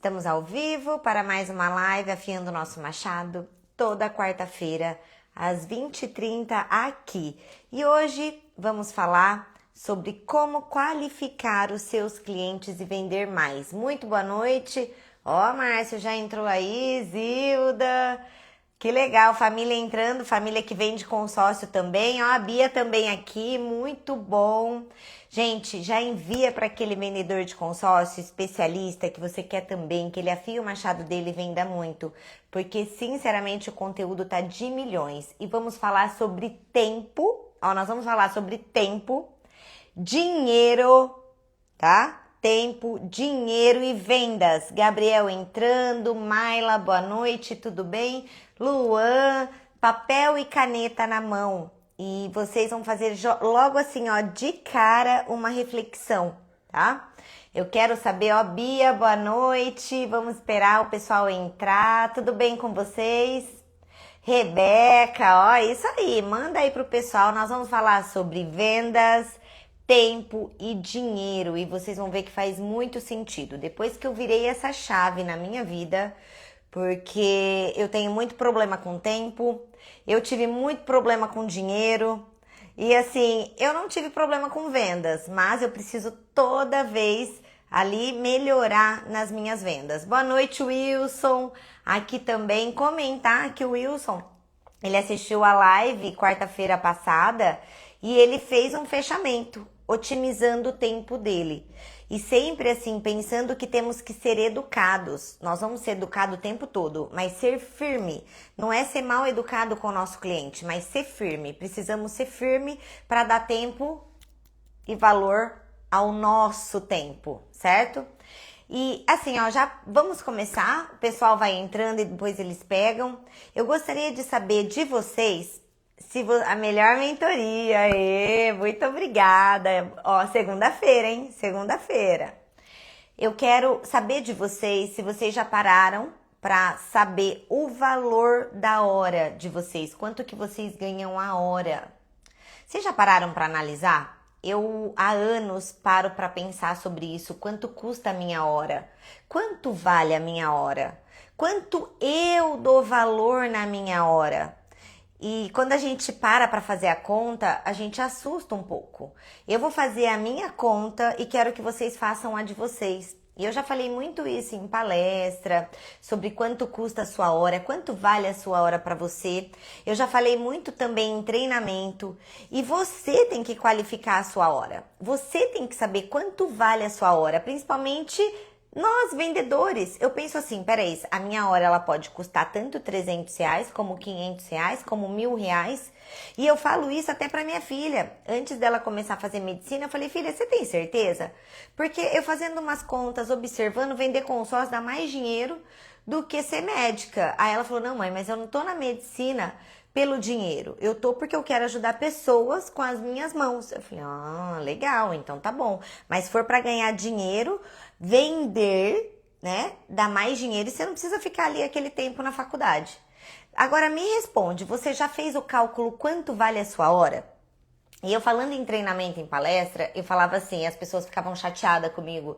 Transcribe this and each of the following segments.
Estamos ao vivo para mais uma live Afiando o Nosso Machado, toda quarta-feira, às 20h30 aqui. E hoje vamos falar sobre como qualificar os seus clientes e vender mais. Muito boa noite. Ó, Márcio já entrou aí, Zilda. Que legal, família entrando, família que vende consórcio também. Ó, a Bia também aqui, muito bom. Gente, já envia para aquele vendedor de consórcio especialista que você quer também, que ele afie o machado dele e venda muito. Porque, sinceramente, o conteúdo tá de milhões. E vamos falar sobre tempo. Ó, nós vamos falar sobre tempo, dinheiro, tá? Tempo, dinheiro e vendas. Gabriel entrando, Maila, boa noite, tudo bem? Luan, papel e caneta na mão. E vocês vão fazer logo assim, ó, de cara, uma reflexão, tá? Eu quero saber, ó, Bia, boa noite. Vamos esperar o pessoal entrar. Tudo bem com vocês? Rebeca, ó, isso aí. Manda aí pro pessoal. Nós vamos falar sobre vendas, tempo e dinheiro. E vocês vão ver que faz muito sentido. Depois que eu virei essa chave na minha vida, porque eu tenho muito problema com tempo, eu tive muito problema com dinheiro e assim, eu não tive problema com vendas, mas eu preciso toda vez ali melhorar nas minhas vendas. Boa noite, Wilson, aqui também comentar que o Wilson, ele assistiu a live quarta-feira passada e ele fez um fechamento, otimizando o tempo dele. E sempre assim, pensando que temos que ser educados. Nós vamos ser educados o tempo todo, mas ser firme. Não é ser mal educado com o nosso cliente, mas ser firme. Precisamos ser firme para dar tempo e valor ao nosso tempo, certo? E assim, ó, já vamos começar. O pessoal vai entrando e depois eles pegam. Eu gostaria de saber de vocês a melhor mentoria. Aê, muito obrigada. Ó, segunda-feira, hein? Segunda-feira. Eu quero saber de vocês se vocês já pararam para saber o valor da hora de vocês. Quanto que vocês ganham a hora? Vocês já pararam para analisar? Eu há anos paro para pensar sobre isso. Quanto custa a minha hora? Quanto vale a minha hora? Quanto eu dou valor na minha hora? E quando a gente para fazer a conta, a gente assusta um pouco. Eu vou fazer a minha conta e quero que vocês façam a de vocês. E eu já falei muito isso em palestra, sobre quanto custa a sua hora, quanto vale a sua hora para você. Eu já falei muito também em treinamento. E você tem que qualificar a sua hora. Você tem que saber quanto vale a sua hora, principalmente nós, vendedores. Eu penso assim, peraí, a minha hora ela pode custar tanto R$300, como R$500, como R$1.000. E eu falo isso até pra minha filha. Antes dela começar a fazer medicina, eu falei, filha, você tem certeza? Porque eu fazendo umas contas, observando, vender consórcio dá mais dinheiro do que ser médica. Aí ela falou, não mãe, mas eu não tô na medicina pelo dinheiro. Eu tô porque eu quero ajudar pessoas com as minhas mãos. Eu falei, ah, legal, então tá bom. Mas se for pra ganhar dinheiro, vender, né, dá mais dinheiro e você não precisa ficar ali aquele tempo na faculdade. Agora me responde, você já fez o cálculo quanto vale a sua hora? E eu falando em treinamento, em palestra, eu falava assim, as pessoas ficavam chateadas comigo,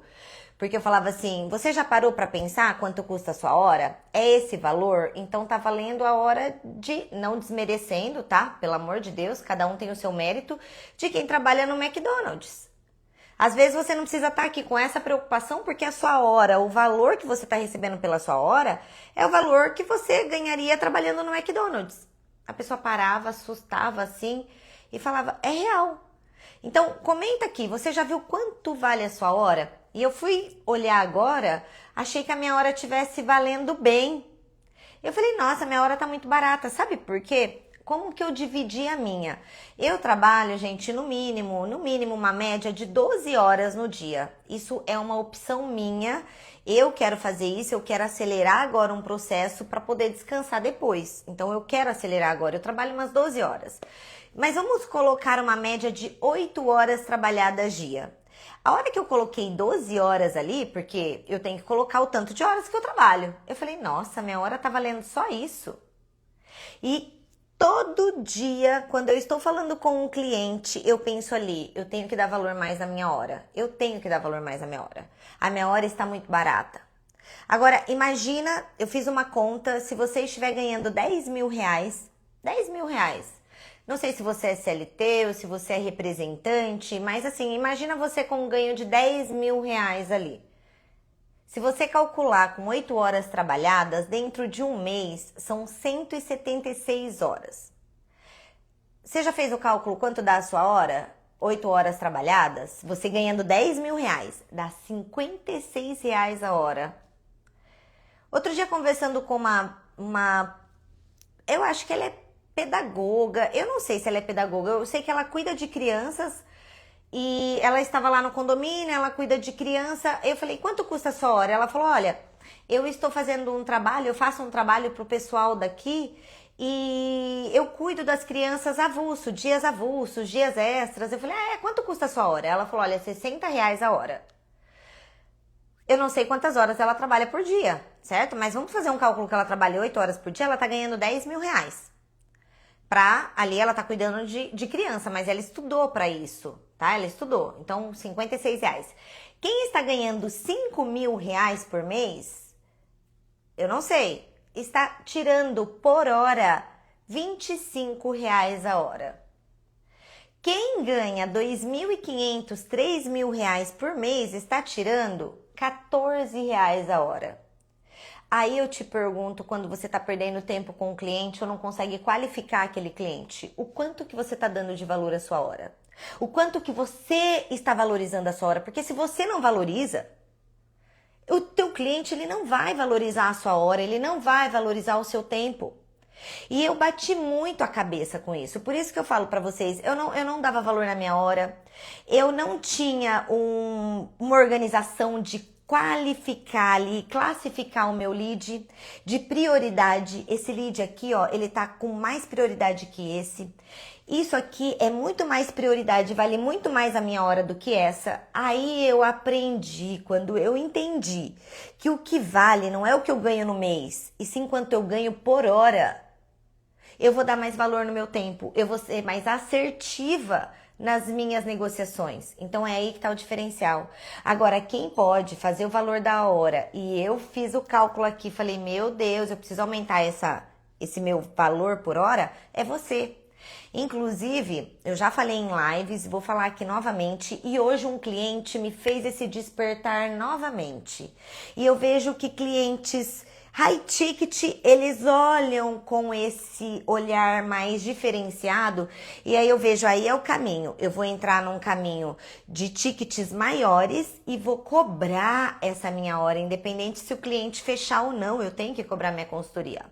porque eu falava assim, você já parou para pensar quanto custa a sua hora? É esse valor? Então tá valendo a hora de, não desmerecendo, tá? Pelo amor de Deus, cada um tem o seu mérito, de quem trabalha no McDonald's. Às vezes você não precisa estar aqui com essa preocupação, porque a sua hora, o valor que você está recebendo pela sua hora, é o valor que você ganharia trabalhando no McDonald's. A pessoa parava, assustava assim e falava, é real. Então, comenta aqui, você já viu quanto vale a sua hora? E eu fui olhar agora, achei que a minha hora estivesse valendo bem. Eu falei, nossa, minha hora tá muito barata. Sabe por quê? Como que eu dividi a minha? Eu trabalho, gente, no mínimo uma média de 12 horas no dia. Isso é uma opção minha. Eu quero fazer isso, eu quero acelerar agora um processo para poder descansar depois. Então, eu quero acelerar agora. Eu trabalho umas 12 horas. Mas vamos colocar uma média de 8 horas trabalhadas dia. A hora que eu coloquei 12 horas ali, porque eu tenho que colocar o tanto de horas que eu trabalho. Eu falei, nossa, minha hora tá valendo só isso. E todo dia, quando eu estou falando com um cliente, eu penso ali, eu tenho que dar valor mais na minha hora. Eu tenho que dar valor mais na minha hora. A minha hora está muito barata. Agora, imagina, eu fiz uma conta, se você estiver ganhando 10 mil reais, 10 mil reais. Não sei se você é CLT ou se você é representante, mas assim, imagina você com um ganho de 10 mil reais ali. Se você calcular com 8 horas trabalhadas, dentro de um mês, são 176 horas. Você já fez o cálculo quanto dá a sua hora? 8 horas trabalhadas? Você ganhando 10 mil reais, dá 56 reais a hora. Outro dia conversando com eu acho que ela é pedagoga, eu não sei se ela é pedagoga, eu sei que ela cuida de crianças e ela estava lá no condomínio, ela cuida de criança. Eu falei, quanto custa a sua hora? Ela falou, olha, eu estou fazendo um trabalho, eu faço um trabalho pro pessoal daqui e eu cuido das crianças avulso, dias dias extras. Eu falei, quanto custa a sua hora? Ela falou, olha, 60 reais a hora. Eu não sei quantas horas ela trabalha por dia, certo? Mas vamos fazer um cálculo que ela trabalha 8 horas por dia, ela tá ganhando 10 mil reais. Ali ela tá cuidando de criança, mas ela estudou para isso, tá? Ela estudou, então 56 reais. Quem está ganhando 5 mil reais por mês, eu não sei, está tirando por hora 25 reais a hora. Quem ganha 2.500, 3 mil reais por mês está tirando 14 reais a hora. Aí eu te pergunto, quando você está perdendo tempo com o cliente ou não consegue qualificar aquele cliente, o quanto que você está dando de valor à sua hora? O quanto que você está valorizando a sua hora? Porque se você não valoriza, o teu cliente ele não vai valorizar a sua hora, ele não vai valorizar o seu tempo. E eu bati muito a cabeça com isso. Por isso que eu falo pra vocês, eu não dava valor na minha hora. Eu não tinha uma organização de qualificar ali, classificar o meu lead de prioridade. Esse lead aqui, ó, ele tá com mais prioridade que esse. Isso aqui é muito mais prioridade, vale muito mais a minha hora do que essa. Aí eu aprendi, quando eu entendi que o que vale não é o que eu ganho no mês, e sim quanto eu ganho por hora. Eu vou dar mais valor no meu tempo, eu vou ser mais assertiva nas minhas negociações. Então é aí que tá o diferencial. Agora, quem pode fazer o valor da hora, e eu fiz o cálculo aqui, falei, meu Deus, eu preciso aumentar esse meu valor por hora, é você. Inclusive, eu já falei em lives, vou falar aqui novamente, e hoje um cliente me fez esse despertar novamente. E eu vejo que clientes high ticket, eles olham com esse olhar mais diferenciado, e aí eu vejo, aí é o caminho. Eu vou entrar num caminho de tickets maiores e vou cobrar essa minha hora, independente se o cliente fechar ou não, eu tenho que cobrar minha consultoria.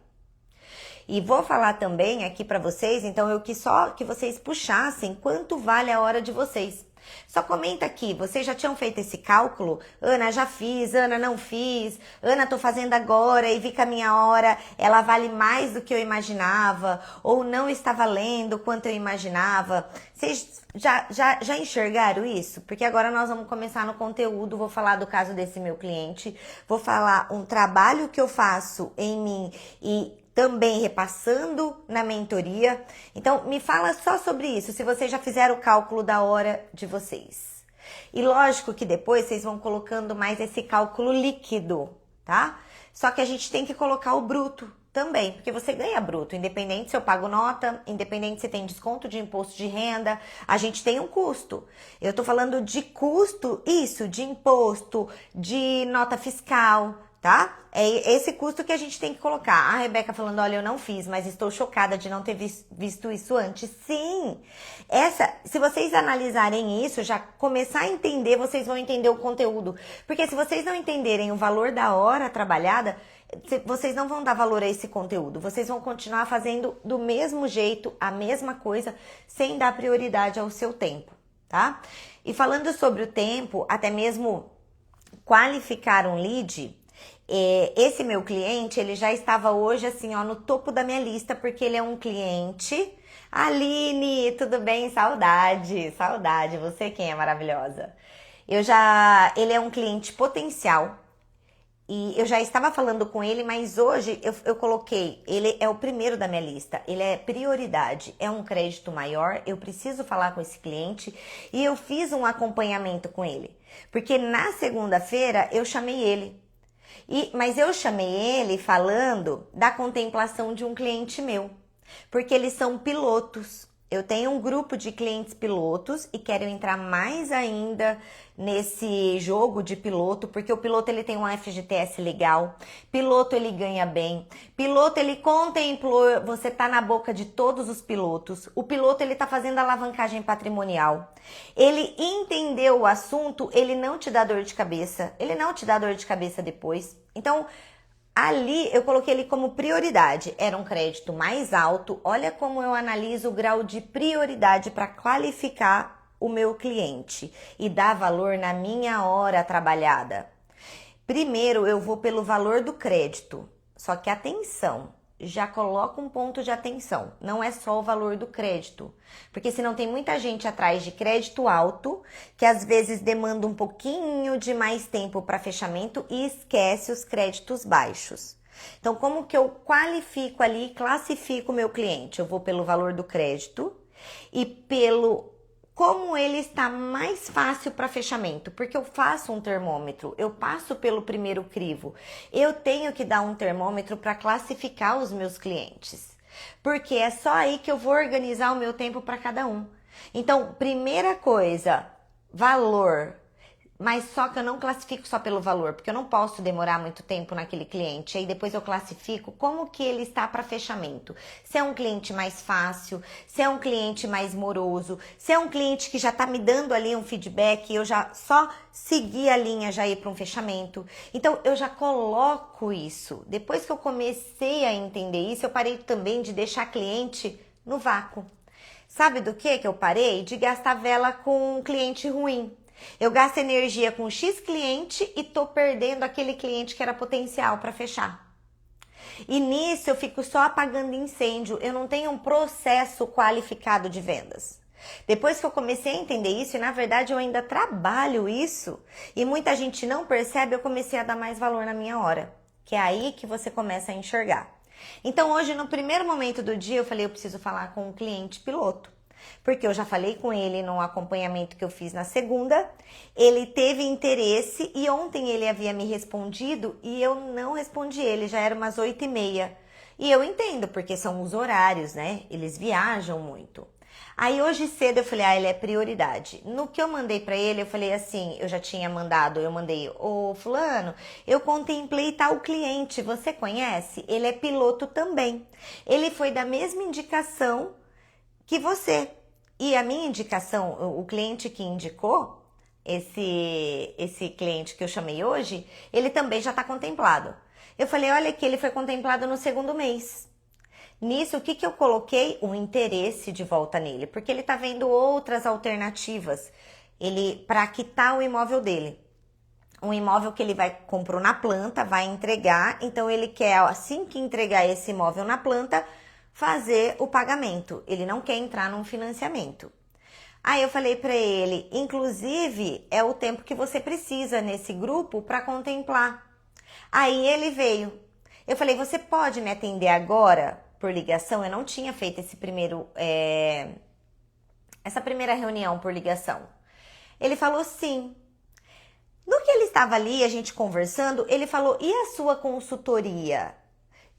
E vou falar também aqui para vocês, então eu quis só que vocês puxassem quanto vale a hora de vocês. Só comenta aqui, vocês já tinham feito esse cálculo? Ana, já fiz, Ana, não fiz, Ana, tô fazendo agora e vi que a minha hora, ela vale mais do que eu imaginava, ou não está valendo quanto eu imaginava. Vocês já enxergaram isso? Porque agora nós vamos começar no conteúdo, vou falar do caso desse meu cliente, vou falar um trabalho que eu faço em mim e também repassando na mentoria. Então, me fala só sobre isso, se vocês já fizeram o cálculo da hora de vocês. E lógico que depois vocês vão colocando mais esse cálculo líquido, tá? Só que a gente tem que colocar o bruto também, porque você ganha bruto, independente se eu pago nota, independente se tem desconto de imposto de renda, a gente tem um custo. Eu tô falando de custo, isso, de imposto, de nota fiscal, tá? É esse custo que a gente tem que colocar. A Rebeca falando, olha, eu não fiz, mas estou chocada de não ter visto isso antes. Sim! Se vocês analisarem isso, já começar a entender, vocês vão entender o conteúdo. Porque se vocês não entenderem o valor da hora trabalhada, vocês não vão dar valor a esse conteúdo. Vocês vão continuar fazendo do mesmo jeito, a mesma coisa, sem dar prioridade ao seu tempo, tá? E falando sobre o tempo, até mesmo qualificar um lead, esse meu cliente, ele já estava hoje assim, ó, no topo da minha lista, porque ele é um cliente. Aline, tudo bem? Saudade, saudade. Você quem é maravilhosa. Ele é um cliente potencial. E eu já estava falando com ele, mas hoje eu coloquei, ele é o primeiro da minha lista, ele é prioridade, é um crédito maior, eu preciso falar com esse cliente e eu fiz um acompanhamento com ele. Porque na segunda-feira eu chamei ele. Mas eu chamei ele falando da contemplação de um cliente meu, porque eles são pilotos. Eu tenho um grupo de clientes pilotos e quero entrar mais ainda nesse jogo de piloto, porque o piloto ele tem um FGTS legal, piloto ele ganha bem, piloto ele contemplou, você tá na boca de todos os pilotos, o piloto ele tá fazendo alavancagem patrimonial, ele entendeu o assunto, ele não te dá dor de cabeça, ele não te dá dor de cabeça depois. Então, ali eu coloquei ele como prioridade, era um crédito mais alto. Olha como eu analiso o grau de prioridade para qualificar o meu cliente e dar valor na minha hora trabalhada. Primeiro eu vou pelo valor do crédito, só que atenção, já coloca um ponto de atenção, não é só o valor do crédito, porque senão tem muita gente atrás de crédito alto, que às vezes demanda um pouquinho de mais tempo para fechamento e esquece os créditos baixos. Então, como que eu qualifico ali, classifico o meu cliente? Eu vou pelo valor do crédito e pelo como ele está mais fácil para fechamento, porque eu faço um termômetro, eu passo pelo primeiro crivo, eu tenho que dar um termômetro para classificar os meus clientes, porque é só aí que eu vou organizar o meu tempo para cada um. Então, primeira coisa, valor. Mas só que eu não classifico só pelo valor, porque eu não posso demorar muito tempo naquele cliente. Aí depois eu classifico como que ele está para fechamento. Se é um cliente mais fácil, se é um cliente mais moroso, se é um cliente que já está me dando ali um feedback, eu já só segui a linha, já ir para um fechamento. Então eu já coloco isso. Depois que eu comecei a entender isso, eu parei também de deixar cliente no vácuo. Sabe do que eu parei? De gastar vela com um cliente ruim. Eu gasto energia com X cliente e tô perdendo aquele cliente que era potencial para fechar. E nisso eu fico só apagando incêndio, eu não tenho um processo qualificado de vendas. Depois que eu comecei a entender isso, e na verdade eu ainda trabalho isso, e muita gente não percebe, eu comecei a dar mais valor na minha hora, que é aí que você começa a enxergar. Então hoje, no primeiro momento do dia, eu falei, eu preciso falar com um cliente piloto. Porque eu já falei com ele no acompanhamento que eu fiz na segunda, ele teve interesse e ontem ele havia me respondido e eu não respondi ele, já era umas 8h30. E eu entendo, porque são os horários, né? Eles viajam muito. Aí hoje cedo eu falei, ele é prioridade. No que eu mandei pra ele, eu falei assim, eu já tinha mandado, eu mandei, ô fulano, eu contemplei tal cliente, você conhece? Ele é piloto também. Ele foi da mesma indicação que você. E a minha indicação, o cliente que indicou, esse cliente que eu chamei hoje, ele também já está contemplado. Eu falei, olha que ele foi contemplado no segundo mês. Nisso, o que eu coloquei? Um interesse de volta nele, porque ele está vendo outras alternativas para quitar o imóvel dele. Um imóvel que ele comprou na planta, vai entregar, então ele quer, assim que entregar esse imóvel na planta, fazer o pagamento. Ele não quer entrar num financiamento. Aí eu falei para ele, inclusive é o tempo que você precisa nesse grupo para contemplar. Aí ele veio. Eu falei, você pode me atender agora por ligação? Eu não tinha feito essa primeira reunião por ligação. Ele falou sim. No que ele estava ali, a gente conversando, ele falou, e a sua consultoria?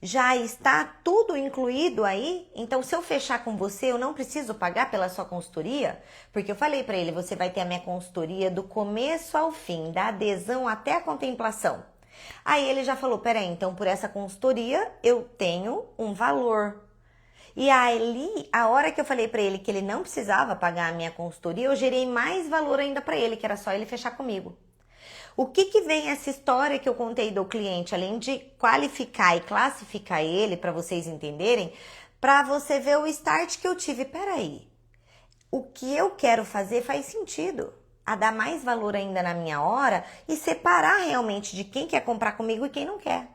Já está tudo incluído aí? Então, se eu fechar com você, eu não preciso pagar pela sua consultoria? Porque eu falei para ele, você vai ter a minha consultoria do começo ao fim, da adesão até a contemplação. Aí ele já falou, peraí, então por essa consultoria eu tenho um valor. E ali, a hora que eu falei para ele que ele não precisava pagar a minha consultoria, eu gerei mais valor ainda para ele, que era só ele fechar comigo. O que vem essa história que eu contei do cliente, além de qualificar e classificar ele, para vocês entenderem, para você ver o start que eu tive. Peraí, o que eu quero fazer faz sentido, a dar mais valor ainda na minha hora e separar realmente de quem quer comprar comigo e quem não quer.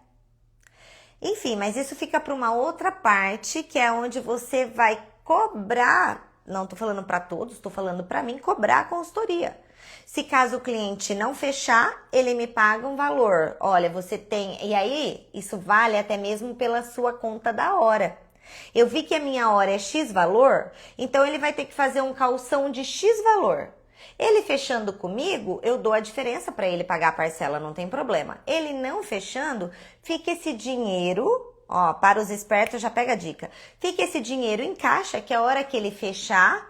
Enfim, mas isso fica para uma outra parte, que é onde você vai cobrar, não estou falando para todos, estou falando para mim, cobrar a consultoria. Se caso o cliente não fechar, ele me paga um valor. Olha, você tem... E aí, isso vale até mesmo pela sua conta da hora. Eu vi que a minha hora é X valor, então ele vai ter que fazer um calção de X valor. Ele fechando comigo, eu dou a diferença para ele pagar a parcela, não tem problema. Ele não fechando, fica esse dinheiro, ó, para os espertos já pega a dica. Fica esse dinheiro em caixa, que a hora que ele fechar,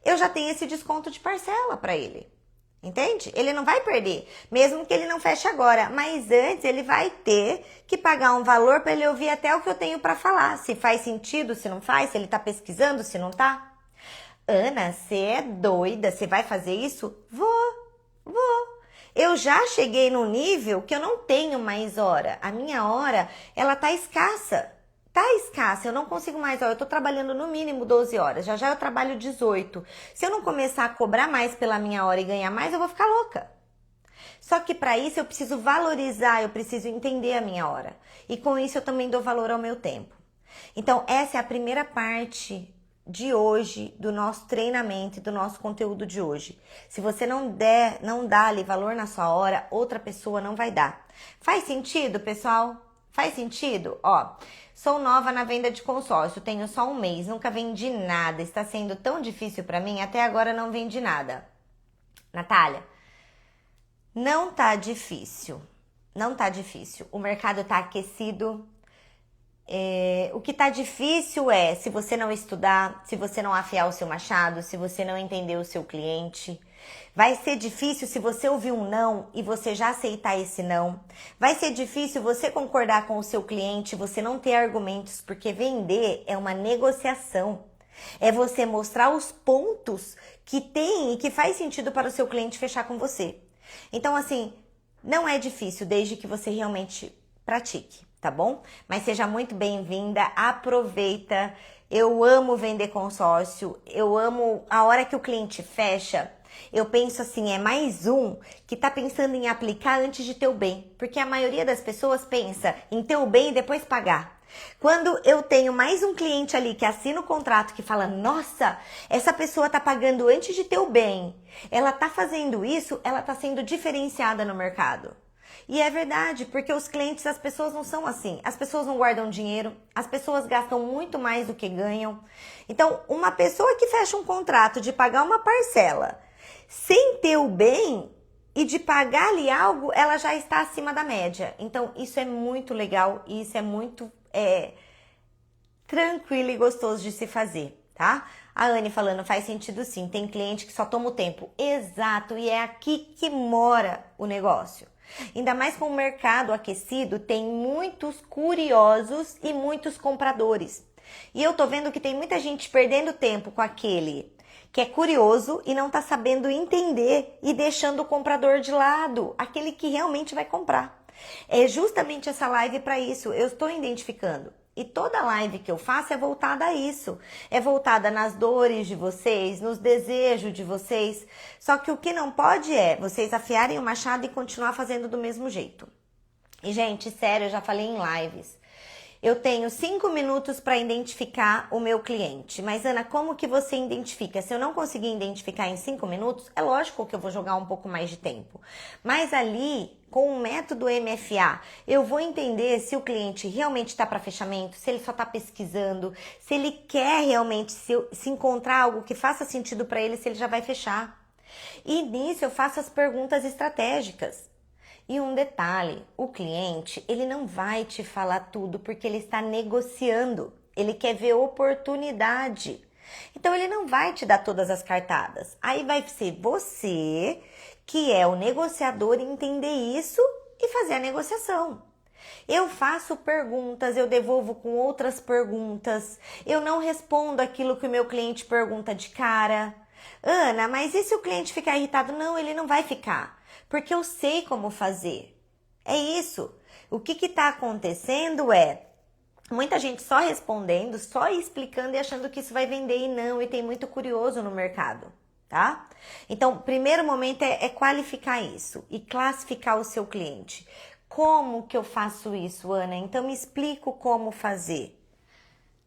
eu já tenho esse desconto de parcela para ele. Entende? Ele não vai perder, mesmo que ele não feche agora, mas antes ele vai ter que pagar um valor para ele ouvir até o que eu tenho para falar, se faz sentido, se não faz, se ele tá pesquisando, se não tá. Ana, você é doida, você vai fazer isso? Vou. Eu já cheguei num nível que eu não tenho mais hora, a minha hora, ela tá escassa. Eu não consigo mais, ó, eu tô trabalhando no mínimo 12 horas, já eu trabalho 18. Se eu não começar a cobrar mais pela minha hora e ganhar mais, eu vou ficar louca. Só que para isso eu preciso valorizar, eu preciso entender a minha hora. E com isso eu também dou valor ao meu tempo. Então essa é a primeira parte de hoje, do nosso treinamento e do nosso conteúdo de hoje. Se você não dá ali valor na sua hora, outra pessoa não vai dar. Faz sentido, pessoal? Faz sentido? Ó, sou nova na venda de consórcio, tenho só um mês, nunca vendi nada, está sendo tão difícil para mim, até agora não vendi nada. Natália, não tá difícil, o mercado tá aquecido. O que tá difícil é se você não estudar, se você não afiar o seu machado, se você não entender o seu cliente. Vai ser difícil se você ouvir um não e você já aceitar esse não. Vai ser difícil você concordar com o seu cliente, você não ter argumentos, porque vender é uma negociação. É você mostrar os pontos que tem e que faz sentido para o seu cliente fechar com você. Então, assim, não é difícil desde que você realmente pratique, tá bom? Mas seja muito bem-vinda, aproveita. Eu amo vender consórcio, eu amo a hora que o cliente fecha. Eu penso assim, é mais um que tá pensando em aplicar antes de ter o bem. Porque a maioria das pessoas pensa em ter o bem e depois pagar. Quando eu tenho mais um cliente ali que assina o contrato que fala, nossa, essa pessoa tá pagando antes de ter o bem. Ela tá fazendo isso, ela tá sendo diferenciada no mercado. E é verdade, porque os clientes, as pessoas não são assim. As pessoas não guardam dinheiro, as pessoas gastam muito mais do que ganham. Então, uma pessoa que fecha um contrato de pagar uma parcela sem ter o bem e de pagar ali algo, ela já está acima da média. Então, isso é muito legal e isso é muito tranquilo e gostoso de se fazer, tá? A Anne falando, faz sentido sim, tem cliente que só toma o tempo. Exato, e é aqui que mora o negócio. Ainda mais com o mercado aquecido, tem muitos curiosos e muitos compradores. E eu tô vendo que tem muita gente perdendo tempo com aquele que é curioso e não tá sabendo entender e deixando o comprador de lado, aquele que realmente vai comprar. É justamente essa live para isso, eu estou identificando. E toda live que eu faço é voltada a isso. É voltada nas dores de vocês, nos desejos de vocês. Só que o que não pode é vocês afiarem o machado e continuar fazendo do mesmo jeito. E, gente, sério, eu já falei em lives. Eu tenho 5 minutos para identificar o meu cliente. Mas, Ana, como que você identifica? Se eu não conseguir identificar em 5 minutos, é lógico que eu vou jogar um pouco mais de tempo. Mas ali, com o método MFA, eu vou entender se o cliente realmente está para fechamento, se ele só está pesquisando, se ele quer realmente se encontrar algo que faça sentido para ele, se ele já vai fechar. E nisso eu faço as perguntas estratégicas. E um detalhe, o cliente, ele não vai te falar tudo porque ele está negociando, ele quer ver oportunidade. Então ele não vai te dar todas as cartadas. Aí vai ser você, que é o negociador, entender isso e fazer a negociação. Eu faço perguntas, eu devolvo com outras perguntas, eu não respondo aquilo que o meu cliente pergunta de cara. Ana, mas e se o cliente ficar irritado? Não, ele não vai ficar. Porque eu sei como fazer. É isso. O que está acontecendo é muita gente só respondendo, só explicando e achando que isso vai vender e não. E tem muito curioso no mercado, tá? Então, o primeiro momento é qualificar isso e classificar o seu cliente. Como que eu faço isso, Ana? Então, me explico como fazer.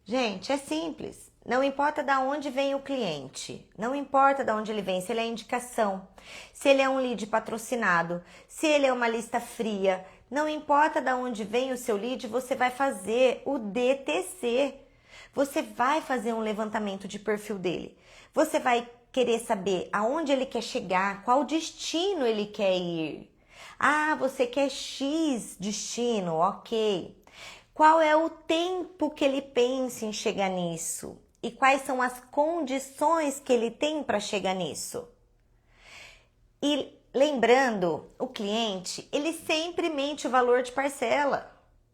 Gente, é simples. Não importa de onde vem o cliente, não importa de onde ele vem, se ele é indicação, se ele é um lead patrocinado, se ele é uma lista fria, não importa de onde vem o seu lead, você vai fazer o DTC. Você vai fazer um levantamento de perfil dele. Você vai querer saber aonde ele quer chegar, qual destino ele quer ir. Ah, você quer X destino, ok. Qual é o tempo que ele pensa em chegar nisso? E quais são as condições que ele tem para chegar nisso? E lembrando, o cliente, ele sempre mente o valor de parcela.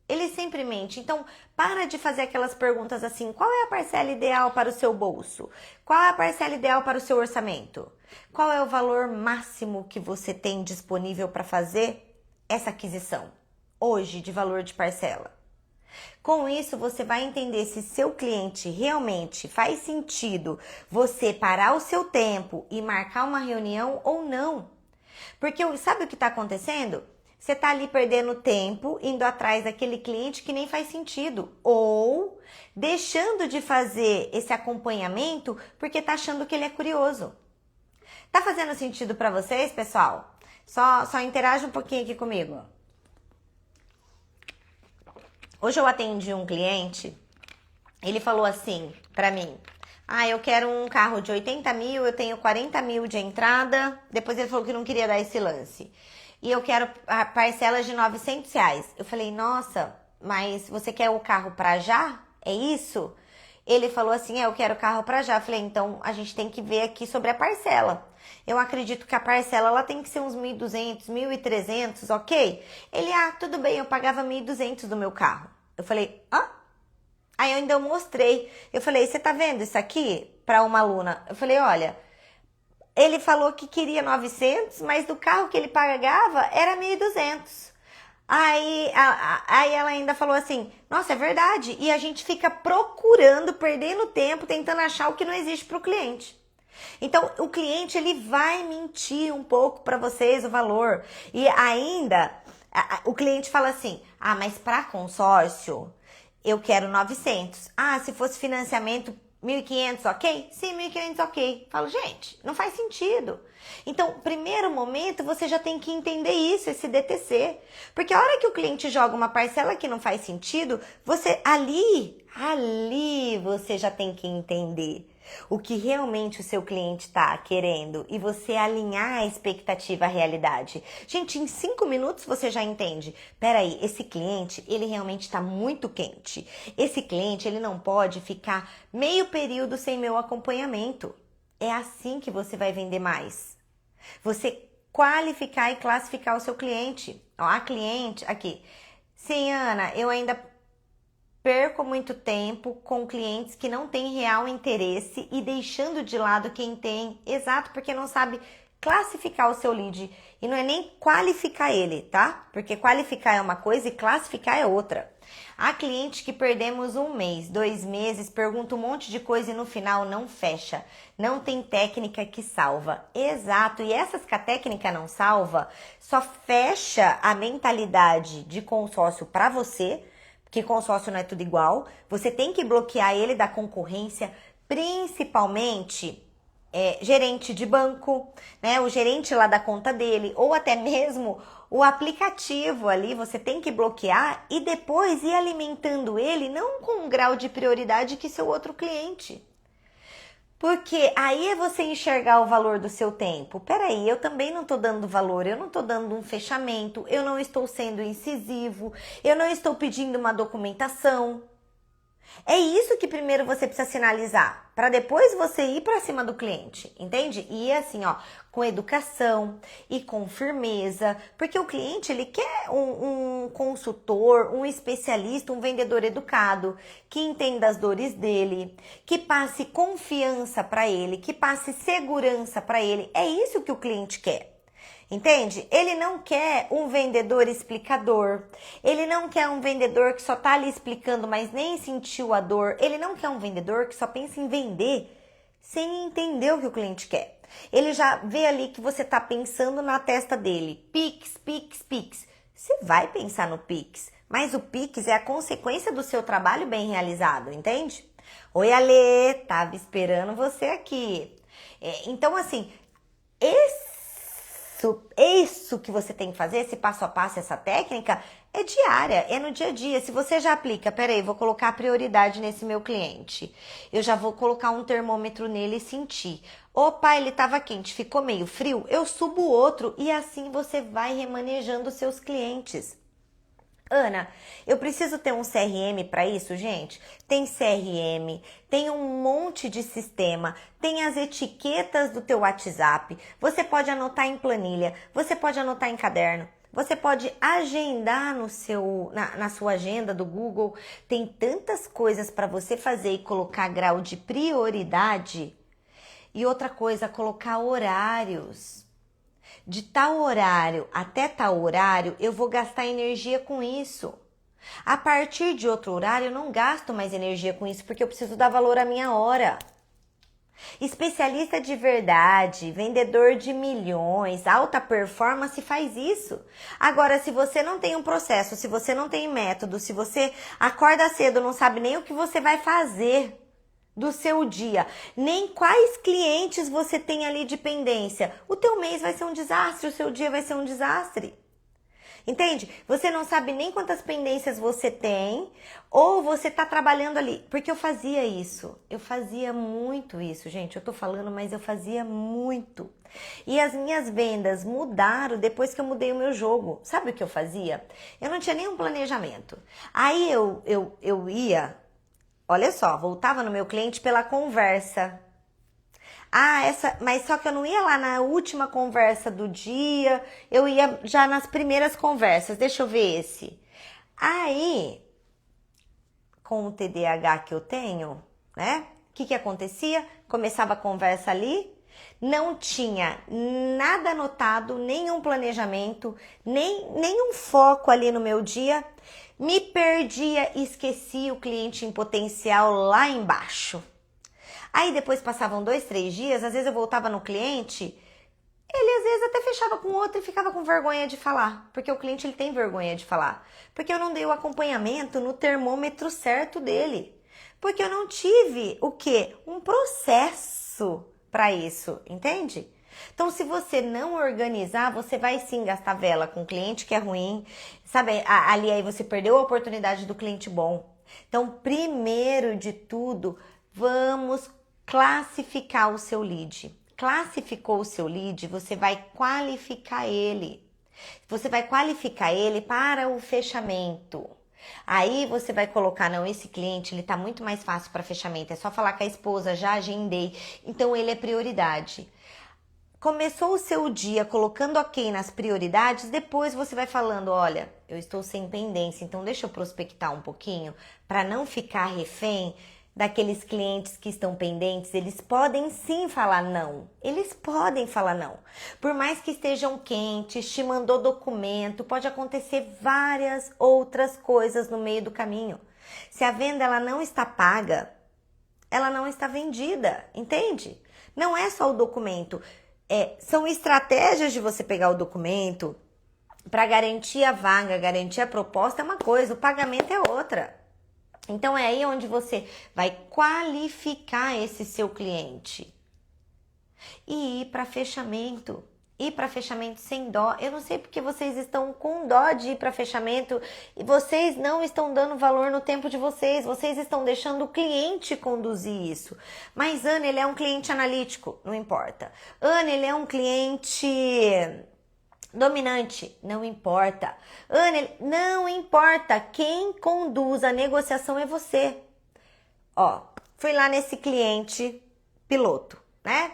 Ele sempre mente. Então, para de fazer aquelas perguntas assim, qual é a parcela ideal para o seu bolso? Qual é a parcela ideal para o seu orçamento? Qual é o valor máximo que você tem disponível para fazer essa aquisição hoje de valor de parcela? Com isso, você vai entender se seu cliente realmente faz sentido você parar o seu tempo e marcar uma reunião ou não. Porque sabe o que está acontecendo? Você está ali perdendo tempo, indo atrás daquele cliente que nem faz sentido. Ou deixando de fazer esse acompanhamento porque está achando que ele é curioso. Tá fazendo sentido para vocês, pessoal? Só interage um pouquinho aqui comigo. Hoje eu atendi um cliente, ele falou assim pra mim, eu quero um carro de 80 mil, eu tenho 40 mil de entrada, depois ele falou que não queria dar esse lance. E eu quero a parcela de R$900. Eu falei, nossa, mas você quer o carro pra já? É isso? Ele falou assim, eu quero o carro pra já. Eu falei, então a gente tem que ver aqui sobre a parcela. Eu acredito que a parcela ela tem que ser uns 1.200, 1.300, ok? Ele, tudo bem, eu pagava 1.200 do meu carro. Eu falei, Aí eu ainda mostrei. Eu falei, você tá vendo isso aqui? Pra uma aluna. Eu falei, olha, ele falou que queria 900, mas do carro que ele pagava era 1.200. Aí ela ainda falou assim, nossa, é verdade. E a gente fica procurando, perdendo tempo, tentando achar o que não existe pro cliente. Então, o cliente, ele vai mentir um pouco para vocês o valor. E ainda, o cliente fala assim, mas para consórcio, eu quero 900. Se fosse financiamento, 1.500, ok? Sim, 1.500, ok. Falo, gente, não faz sentido. Então, primeiro momento, você já tem que entender isso, esse DTC. Porque a hora que o cliente joga uma parcela que não faz sentido, você ali você já tem que entender o que realmente o seu cliente está querendo e você alinhar a expectativa à realidade. Gente, em 5 minutos você já entende. Peraí, esse cliente, ele realmente está muito quente. Esse cliente, ele não pode ficar meio período sem meu acompanhamento. É assim que você vai vender mais. Você qualificar e classificar o seu cliente. A cliente, aqui. Sim, Ana, eu ainda perco muito tempo com clientes que não têm real interesse e deixando de lado quem tem, exato, porque não sabe classificar o seu lead. E não é nem qualificar ele, tá? Porque qualificar é uma coisa e classificar é outra. Há cliente que perdemos 1 mês, 2 meses, pergunta um monte de coisa e no final não fecha. Não tem técnica que salva. Exato, e essas que a técnica não salva, só fecha a mentalidade de consórcio para você, que consórcio não é tudo igual, você tem que bloquear ele da concorrência, principalmente gerente de banco, né? O gerente lá da conta dele, ou até mesmo o aplicativo ali, você tem que bloquear e depois ir alimentando ele, não com um grau de prioridade que seu outro cliente. Porque aí é você enxergar o valor do seu tempo. Peraí, eu também não estou dando valor, eu não estou dando um fechamento, eu não estou sendo incisivo, eu não estou pedindo uma documentação. É isso que primeiro você precisa sinalizar, para depois você ir para cima do cliente, entende? E assim, com educação e com firmeza, porque o cliente, ele quer um consultor, um especialista, um vendedor educado, que entenda as dores dele, que passe confiança para ele, que passe segurança para ele. É isso que o cliente quer. Entende? Ele não quer um vendedor explicador, ele não quer um vendedor que só tá ali explicando, mas nem sentiu a dor, ele não quer um vendedor que só pensa em vender sem entender o que o cliente quer. Ele já vê ali que você tá pensando na testa dele, Pix, Pix, Pix. Você vai pensar no Pix, mas o Pix é a consequência do seu trabalho bem realizado, entende? Oi, Alê, tava esperando você aqui. Então, assim, isso que você tem que fazer, esse passo a passo, essa técnica, é diária, é no dia a dia. Se você já aplica, peraí, vou colocar prioridade nesse meu cliente. Eu já vou colocar um termômetro nele e sentir. Opa, ele estava quente, ficou meio frio, eu subo outro e assim você vai remanejando os seus clientes. Ana, eu preciso ter um CRM para isso, gente? Tem CRM, tem um monte de sistema, tem as etiquetas do teu WhatsApp, você pode anotar em planilha, você pode anotar em caderno, você pode agendar na sua agenda do Google. Tem tantas coisas para você fazer e colocar grau de prioridade. E outra coisa, colocar horários. De tal horário até tal horário, eu vou gastar energia com isso. A partir de outro horário, eu não gasto mais energia com isso, porque eu preciso dar valor à minha hora. Especialista de verdade, vendedor de milhões, alta performance faz isso. Agora, se você não tem um processo, se você não tem método, se você acorda cedo, não sabe nem o que você vai fazer do seu dia, nem quais clientes você tem ali de pendência, o teu mês vai ser um desastre, o seu dia vai ser um desastre. Entende? Você não sabe nem quantas pendências você tem, ou você tá trabalhando ali. Porque eu fazia isso. Eu fazia muito isso, gente. Eu tô falando, mas eu fazia muito. E as minhas vendas mudaram depois que eu mudei o meu jogo. Sabe o que eu fazia? Eu não tinha nenhum planejamento. Aí eu ia... Olha só, voltava no meu cliente pela conversa. Mas só que eu não ia lá na última conversa do dia, eu ia já nas primeiras conversas. Deixa eu ver esse. Aí, com o TDAH que eu tenho, né? O que acontecia? Começava a conversa ali, não tinha nada anotado, nenhum planejamento, nenhum foco ali no meu dia. Me perdia e esquecia o cliente em potencial lá embaixo. Aí depois passavam 2, 3 dias, às vezes eu voltava no cliente, ele às vezes até fechava com outro e ficava com vergonha de falar, porque o cliente ele tem vergonha de falar, porque eu não dei o acompanhamento no termômetro certo dele, porque eu não tive o quê? Um processo para isso, entende? Então, se você não organizar, você vai sim gastar vela com cliente que é ruim, sabe? Ali aí você perdeu a oportunidade do cliente bom. Então, primeiro de tudo, vamos classificar o seu lead. Classificou o seu lead, você vai qualificar ele. Você vai qualificar ele para o fechamento. Aí você vai colocar, não, esse cliente, ele tá muito mais fácil para fechamento. É só falar com a esposa, já agendei. Então, ele é prioridade. Começou o seu dia colocando ok nas prioridades, depois você vai falando, olha, eu estou sem pendência, então deixa eu prospectar um pouquinho para não ficar refém daqueles clientes que estão pendentes. Eles podem sim falar não, eles podem falar não. Por mais que estejam quentes, te mandou documento, pode acontecer várias outras coisas no meio do caminho. Se a venda ela não está paga, ela não está vendida, entende? Não é só o documento. São estratégias de você pegar o documento para garantir a vaga, garantir a proposta é uma coisa, o pagamento é outra. Então é aí onde você vai qualificar esse seu cliente e ir para fechamento. Ir para fechamento sem dó. Eu não sei porque vocês estão com dó de ir para fechamento e vocês não estão dando valor no tempo de vocês. Vocês estão deixando o cliente conduzir isso. Mas Ana, ele é um cliente analítico, não importa. Ana, ele é um cliente dominante, não importa. Ana, não importa. Quem conduz a negociação é você. Ó, fui lá nesse cliente piloto, né?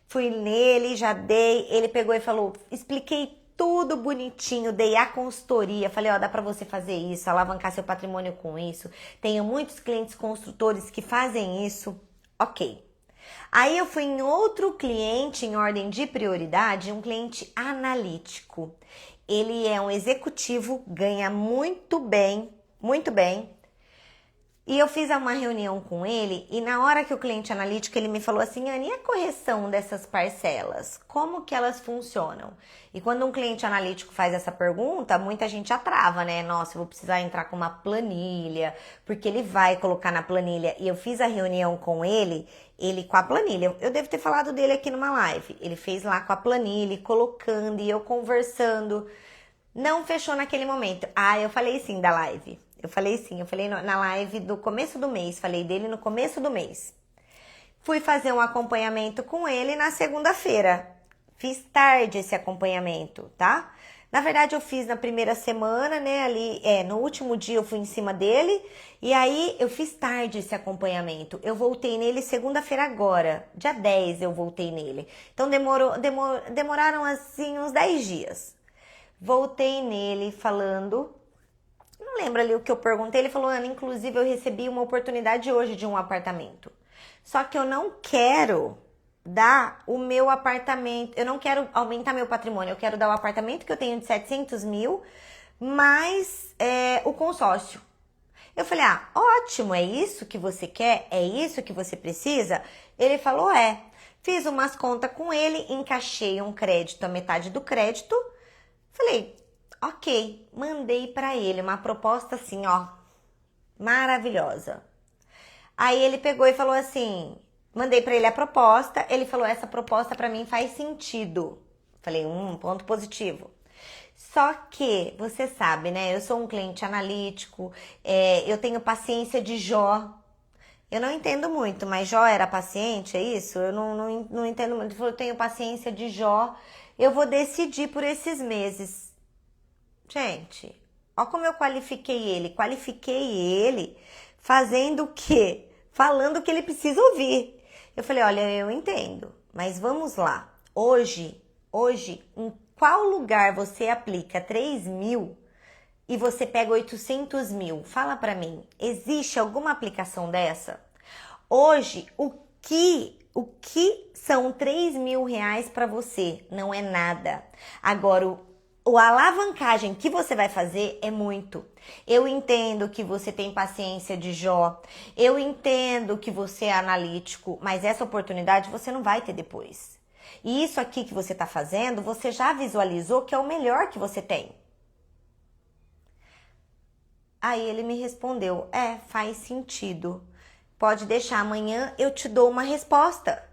Fui nele, já dei, ele pegou e falou, expliquei tudo bonitinho, dei a consultoria, falei, ó, dá pra você fazer isso, alavancar seu patrimônio com isso. Tenho muitos clientes construtores que fazem isso, ok. Aí eu fui em outro cliente em ordem de prioridade, um cliente analítico. Ele é um executivo, ganha muito bem, E eu fiz uma reunião com ele e na hora que o cliente analítico ele me falou assim, Anne, e a correção dessas parcelas? Como que elas funcionam? E quando um cliente analítico faz essa pergunta, muita gente atrava, né? Nossa, eu vou precisar entrar com uma planilha, porque ele vai colocar na planilha. E eu fiz a reunião com ele com a planilha. Eu devo ter falado dele aqui numa live. Ele fez lá com a planilha, colocando e eu conversando. Não fechou naquele momento. Ah, eu falei sim da live. Eu falei na live do começo do mês, falei dele no começo do mês. Fui fazer um acompanhamento com ele na segunda-feira. Fiz tarde esse acompanhamento, tá? Na verdade, eu fiz na primeira semana, né? Ali, no último dia eu fui em cima dele. E aí, eu fiz tarde esse acompanhamento. Eu voltei nele segunda-feira agora. Dia 10 eu voltei nele. Então, demoraram, assim, uns 10 dias. Voltei nele falando... Não lembro ali o que eu perguntei. Ele falou, Ana, inclusive eu recebi uma oportunidade hoje de um apartamento. Só que eu não quero dar o meu apartamento, eu não quero aumentar meu patrimônio, eu quero dar o apartamento que eu tenho de 700 mil, mais o consórcio. Eu falei, ótimo, é isso que você quer? É isso que você precisa? Ele falou, é. Fiz umas contas com ele, encaixei um crédito, a metade do crédito. Falei, ok, mandei pra ele uma proposta assim, ó, maravilhosa. Aí ele pegou e falou assim, mandei pra ele a proposta, ele falou, essa proposta pra mim faz sentido. Falei, ponto positivo. Só que, você sabe, né, eu sou um cliente analítico, eu tenho paciência de Jó. Eu não entendo muito, mas Jó era paciente, é isso? Eu não entendo muito. Ele falou, eu tenho paciência de Jó, eu vou decidir por esses meses. Gente, olha como eu qualifiquei ele. Qualifiquei ele fazendo o quê? Falando o que ele precisa ouvir. Eu falei, olha, eu entendo, mas vamos lá. Hoje, em qual lugar você aplica 3 mil e você pega 800 mil? Fala pra mim, existe alguma aplicação dessa? Hoje, o que são 3 mil reais pra você? Não é nada. Agora, a alavancagem que você vai fazer é muito. Eu entendo que você tem paciência de Jó, eu entendo que você é analítico, mas essa oportunidade você não vai ter depois. E isso aqui que você está fazendo, você já visualizou que é o melhor que você tem. Aí ele me respondeu, faz sentido. Pode deixar, amanhã eu te dou uma resposta.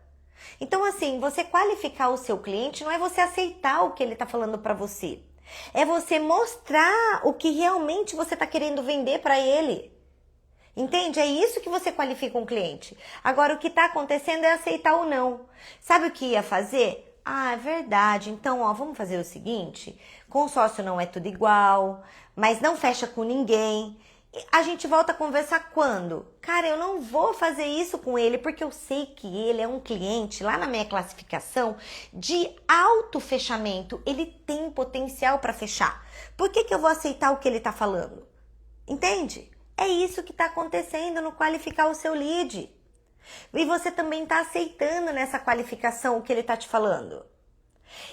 Então, assim, você qualificar o seu cliente não é você aceitar o que ele está falando para você. É você mostrar o que realmente você está querendo vender para ele. Entende? É isso que você qualifica um cliente. Agora, o que está acontecendo é aceitar ou não. Sabe o que ia fazer? É verdade. Então, vamos fazer o seguinte. Consórcio não é tudo igual, mas não fecha com ninguém. A gente volta a conversar quando? Cara, eu não vou fazer isso com ele porque eu sei que ele é um cliente lá na minha classificação de alto fechamento. Ele tem potencial para fechar. Por que eu vou aceitar o que ele está falando? Entende? É isso que está acontecendo no qualificar o seu lead. E você também está aceitando nessa qualificação o que ele está te falando.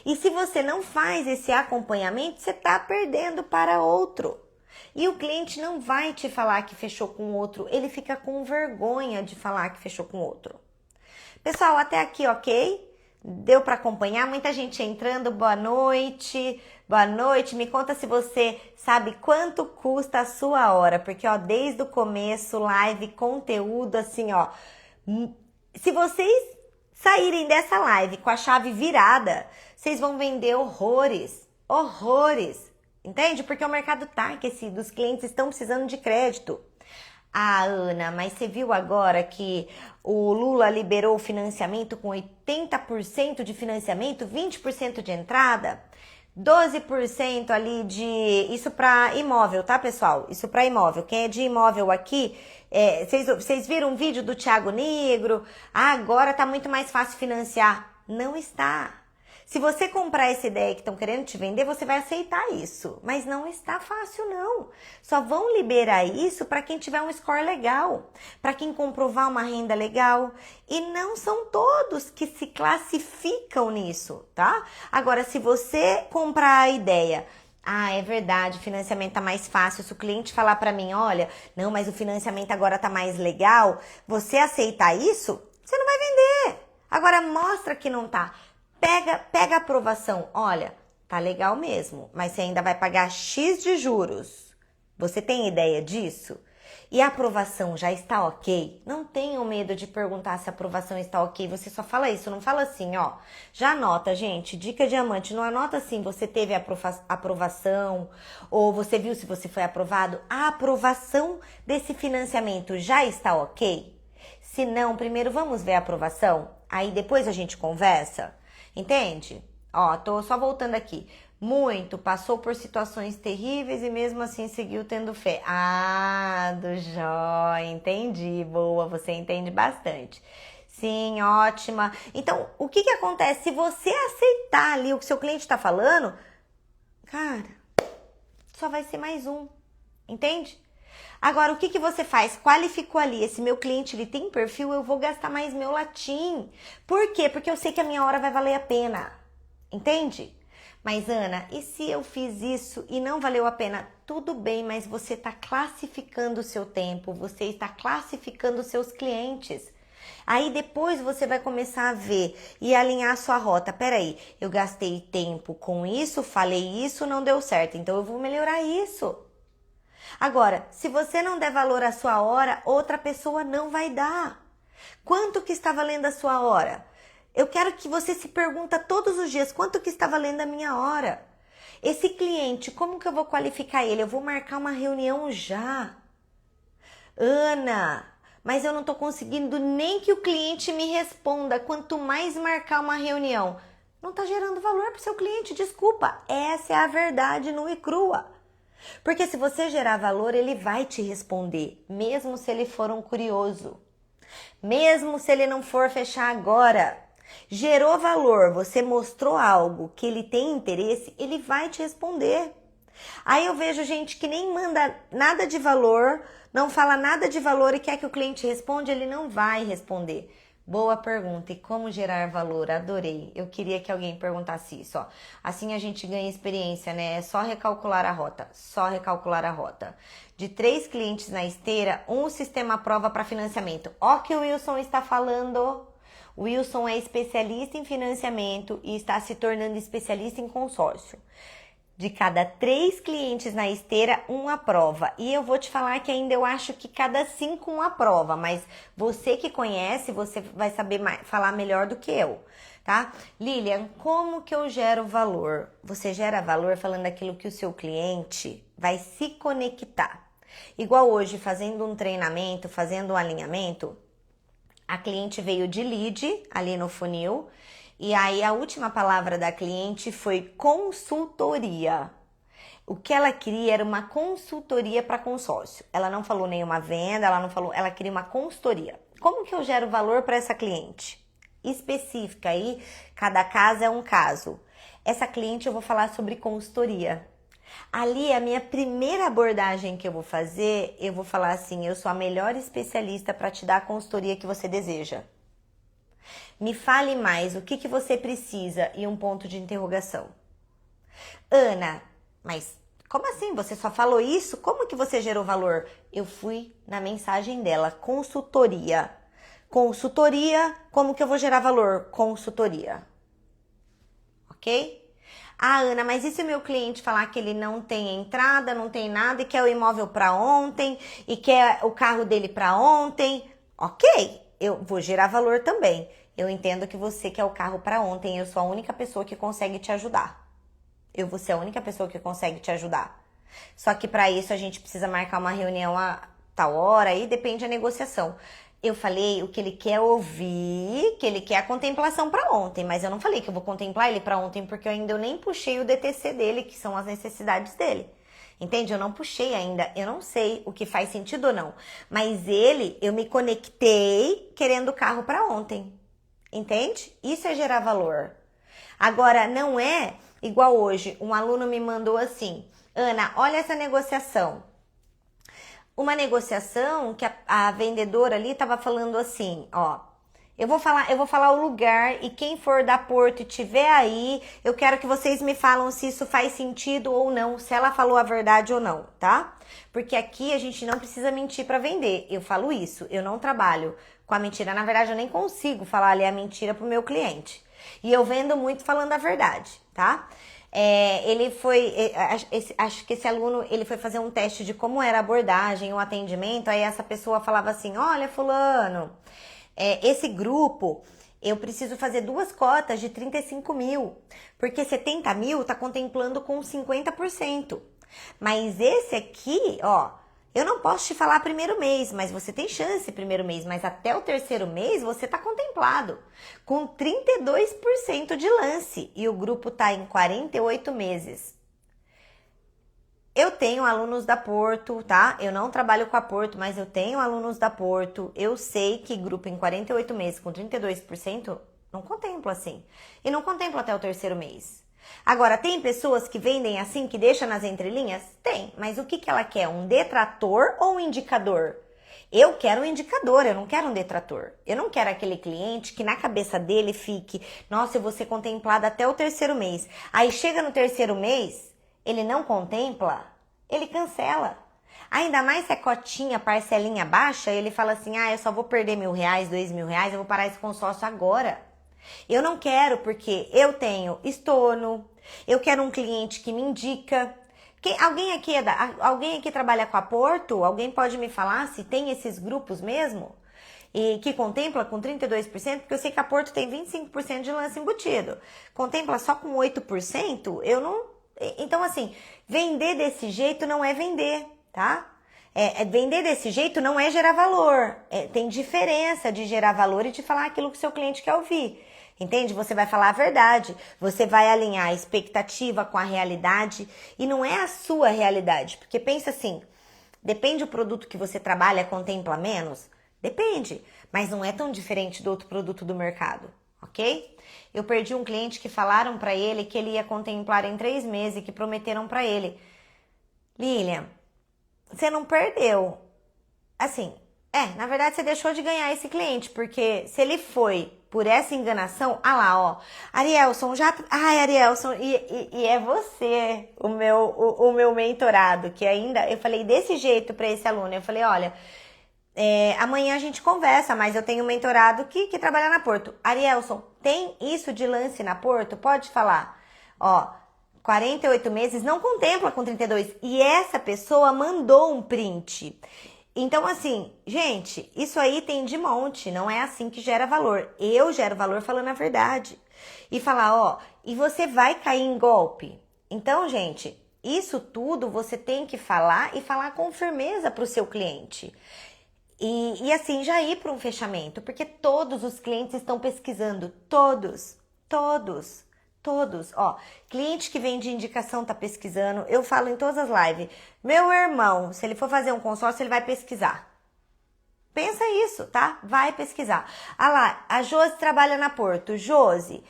E se você não faz esse acompanhamento, você está perdendo para outro. E o cliente não vai te falar que fechou com outro, ele fica com vergonha de falar que fechou com outro. Pessoal, até aqui, ok? Deu para acompanhar? Muita gente entrando, boa noite. Boa noite, me conta se você sabe quanto custa a sua hora, porque desde o começo, live, conteúdo, assim, se vocês saírem dessa live com a chave virada, vocês vão vender horrores, entende? Porque o mercado tá aquecido, os clientes estão precisando de crédito. Ana, mas você viu agora que o Lula liberou o financiamento com 80% de financiamento, 20% de entrada, 12% ali de... Isso para imóvel, tá, pessoal? Isso para imóvel. Quem é de imóvel aqui, vocês viram um vídeo do Thiago Negro? Agora tá muito mais fácil financiar. Não está. Se você comprar essa ideia que estão querendo te vender, você vai aceitar isso. Mas não está fácil, não. Só vão liberar isso para quem tiver um score legal, para quem comprovar uma renda legal. E não são todos que se classificam nisso, tá? Agora, se você comprar a ideia Ah, é verdade, o financiamento tá mais fácil. Se o cliente falar pra mim, olha, não, mas o financiamento agora tá mais legal, você aceitar isso, você não vai vender. Agora mostra que não tá. Pega a aprovação. Olha, tá legal mesmo, mas você ainda vai pagar X de juros. Você tem ideia disso? E a aprovação já está ok? Não tenham medo de perguntar se a aprovação está ok. Você só fala isso, não fala assim, ó. Já anota, gente. Dica diamante. Não anota assim, você teve a aprovação ou você viu se você foi aprovado. A aprovação desse financiamento já está ok? Se não, primeiro vamos ver a aprovação. Aí depois a gente conversa. Entende? Ó, tô só voltando aqui. Muito, passou por situações terríveis e mesmo assim seguiu tendo fé. Ah, do jóia, entendi. Boa, você entende bastante. Sim, ótima. Então, o que que acontece? Se você aceitar ali o que seu cliente tá falando, cara, só vai ser mais um. Entende? Agora, o que que você faz? Qualificou ali, esse meu cliente, ele tem perfil, eu vou gastar mais meu latim. Por quê? Porque eu sei que a minha hora vai valer a pena. Entende? Mas, Ana, e se eu fiz isso e não valeu a pena? Tudo bem, mas você está classificando o seu tempo, você está classificando os seus clientes. Aí depois você vai começar a ver e alinhar a sua rota. Peraí, eu gastei tempo com isso, falei isso, não deu certo, então eu vou melhorar isso. Agora, se você não der valor à sua hora, outra pessoa não vai dar. Quanto que está valendo a sua hora? Eu quero que você se pergunta todos os dias, quanto que está valendo a minha hora? Esse cliente, como que eu vou qualificar ele? Eu vou marcar uma reunião já. Ana, mas eu não estou conseguindo nem que o cliente me responda. Quanto mais marcar uma reunião, não está gerando valor para o seu cliente, desculpa. Essa é a verdade nua e crua. Porque se você gerar valor, ele vai te responder, mesmo se ele for um curioso. Mesmo se ele não for fechar agora. Gerou valor, você mostrou algo que ele tem interesse, ele vai te responder. Aí eu vejo gente que nem manda nada de valor, não fala nada de valor e quer que o cliente responda, ele não vai responder. Boa pergunta. E como gerar valor? Adorei. Eu queria que alguém perguntasse isso, ó. Assim a gente ganha experiência, né? É só recalcular a rota. Só recalcular a rota. De 3 clientes na esteira, um sistema aprova para financiamento. Ó que o Wilson está falando. O Wilson é especialista em financiamento e está se tornando especialista em consórcio. De cada 3 clientes na esteira, um aprova. E eu vou te falar que ainda eu acho que cada 5 um aprova. Mas você que conhece, você vai saber falar melhor do que eu, tá? Lilian, como que eu gero valor? Você gera valor falando aquilo que o seu cliente vai se conectar. Igual hoje, fazendo um treinamento, fazendo um alinhamento, a cliente veio de lead ali no funil. E aí a última palavra da cliente foi consultoria. O que ela queria era uma consultoria para consórcio. Ela não falou nenhuma venda, ela queria uma consultoria. Como que eu gero valor para essa cliente? Específica aí, cada caso é um caso. Essa cliente eu vou falar sobre consultoria. Ali, a minha primeira abordagem que eu vou fazer, eu vou falar assim, eu sou a melhor especialista para te dar a consultoria que você deseja. Me fale mais, o que que você precisa? E um ponto de interrogação. Ana, mas como assim? Você só falou isso? Como que você gerou valor? Eu fui na mensagem dela, consultoria. Consultoria, como que eu vou gerar valor? Consultoria. Ok? Ah, Ana, mas e se o meu cliente falar que ele não tem entrada, não tem nada e quer o imóvel para ontem e quer o carro dele para ontem? Ok, eu vou gerar valor também. Eu entendo que você quer o carro para ontem, eu sou a única pessoa que consegue te ajudar. Eu vou ser a única pessoa que consegue te ajudar. Só que para isso a gente precisa marcar uma reunião a tal hora e depende da negociação. Eu falei o que ele quer ouvir, que ele quer a contemplação para ontem, mas eu não falei que eu vou contemplar ele para ontem porque eu ainda nem puxei o DTC dele, que são as necessidades dele. Entende? Eu não puxei ainda, eu não sei o que faz sentido ou não. Mas eu me conectei querendo o carro para ontem. Entende? Isso é gerar valor. Agora, não é igual hoje, um aluno me mandou assim, Ana, olha essa negociação. Uma negociação que a vendedora ali estava falando assim, ó, Eu vou falar o lugar e quem for da Porto e tiver aí, eu quero que vocês me falam se isso faz sentido ou não, se ela falou a verdade ou não, tá? Porque aqui a gente não precisa mentir para vender. Eu falo isso, eu não trabalho com a mentira. Na verdade, eu nem consigo falar ali a mentira pro meu cliente. E eu vendo muito falando a verdade, tá? Acho que esse aluno, ele foi fazer um teste de como era a abordagem, o atendimento, aí essa pessoa falava assim, olha fulano, esse grupo, eu preciso fazer 2 cotas de 35 mil, porque 70 mil tá contemplando com 50%. Mas esse aqui, ó, eu não posso te falar primeiro mês, mas você tem chance primeiro mês, mas até o terceiro mês você tá contemplado com 32% de lance e o grupo tá em 48 meses. Eu tenho alunos da Porto, tá? Eu não trabalho com a Porto, mas eu tenho alunos da Porto. Eu sei que grupo em 48 meses com 32% não contempla assim. E não contempla até o terceiro mês. Agora, tem pessoas que vendem assim, que deixam nas entrelinhas? Tem, mas o que ela quer? Um detrator ou um indicador? Eu quero um indicador, eu não quero um detrator. Eu não quero aquele cliente que na cabeça dele fique, nossa, eu vou ser contemplado até o terceiro mês. Aí chega no terceiro mês, ele não contempla, ele cancela. Ainda mais se é cotinha, parcelinha baixa, ele fala assim, eu só vou perder R$1.000, R$2.000, eu vou parar esse consórcio agora. Eu não quero porque eu tenho estorno, eu quero um cliente que me indica. Alguém aqui trabalha com a Porto? Alguém pode me falar se tem esses grupos mesmo? E que contempla com 32%? Porque eu sei que a Porto tem 25% de lance embutido. Contempla só com 8%? Eu não... Então, assim, vender desse jeito não é vender, tá? Vender desse jeito não é gerar valor. Tem diferença de gerar valor e de falar aquilo que o seu cliente quer ouvir. Entende? Você vai falar a verdade, você vai alinhar a expectativa com a realidade e não é a sua realidade. Porque pensa assim, depende do produto que você trabalha, contempla menos? Depende, mas não é tão diferente do outro produto do mercado, ok? Eu perdi um cliente que falaram para ele que ele ia contemplar em 3 meses e que prometeram para ele. Lilian, você não perdeu. Assim, na verdade você deixou de ganhar esse cliente, porque se ele foi por essa enganação, Arielson, Arielson, e é você, o meu mentorado, que ainda, eu falei desse jeito para esse aluno, eu falei, olha, amanhã a gente conversa, mas eu tenho um mentorado que trabalha na Porto. Arielson, tem isso de lance na Porto? Pode falar. 48 meses não contempla com 32. E essa pessoa mandou um print. Então, assim, gente, isso aí tem de monte. Não é assim que gera valor. Eu gero valor falando a verdade. E falar, e você vai cair em golpe. Então, gente, isso tudo você tem que falar e falar com firmeza para o seu cliente. E assim, já ir para um fechamento. Porque todos os clientes estão pesquisando. Todos. Cliente que vem de indicação tá pesquisando. Eu falo em todas as lives. Meu irmão, se ele for fazer um consórcio, ele vai pesquisar. Pensa isso, tá? Vai pesquisar. Lá, a Josi trabalha na Porto. Josi,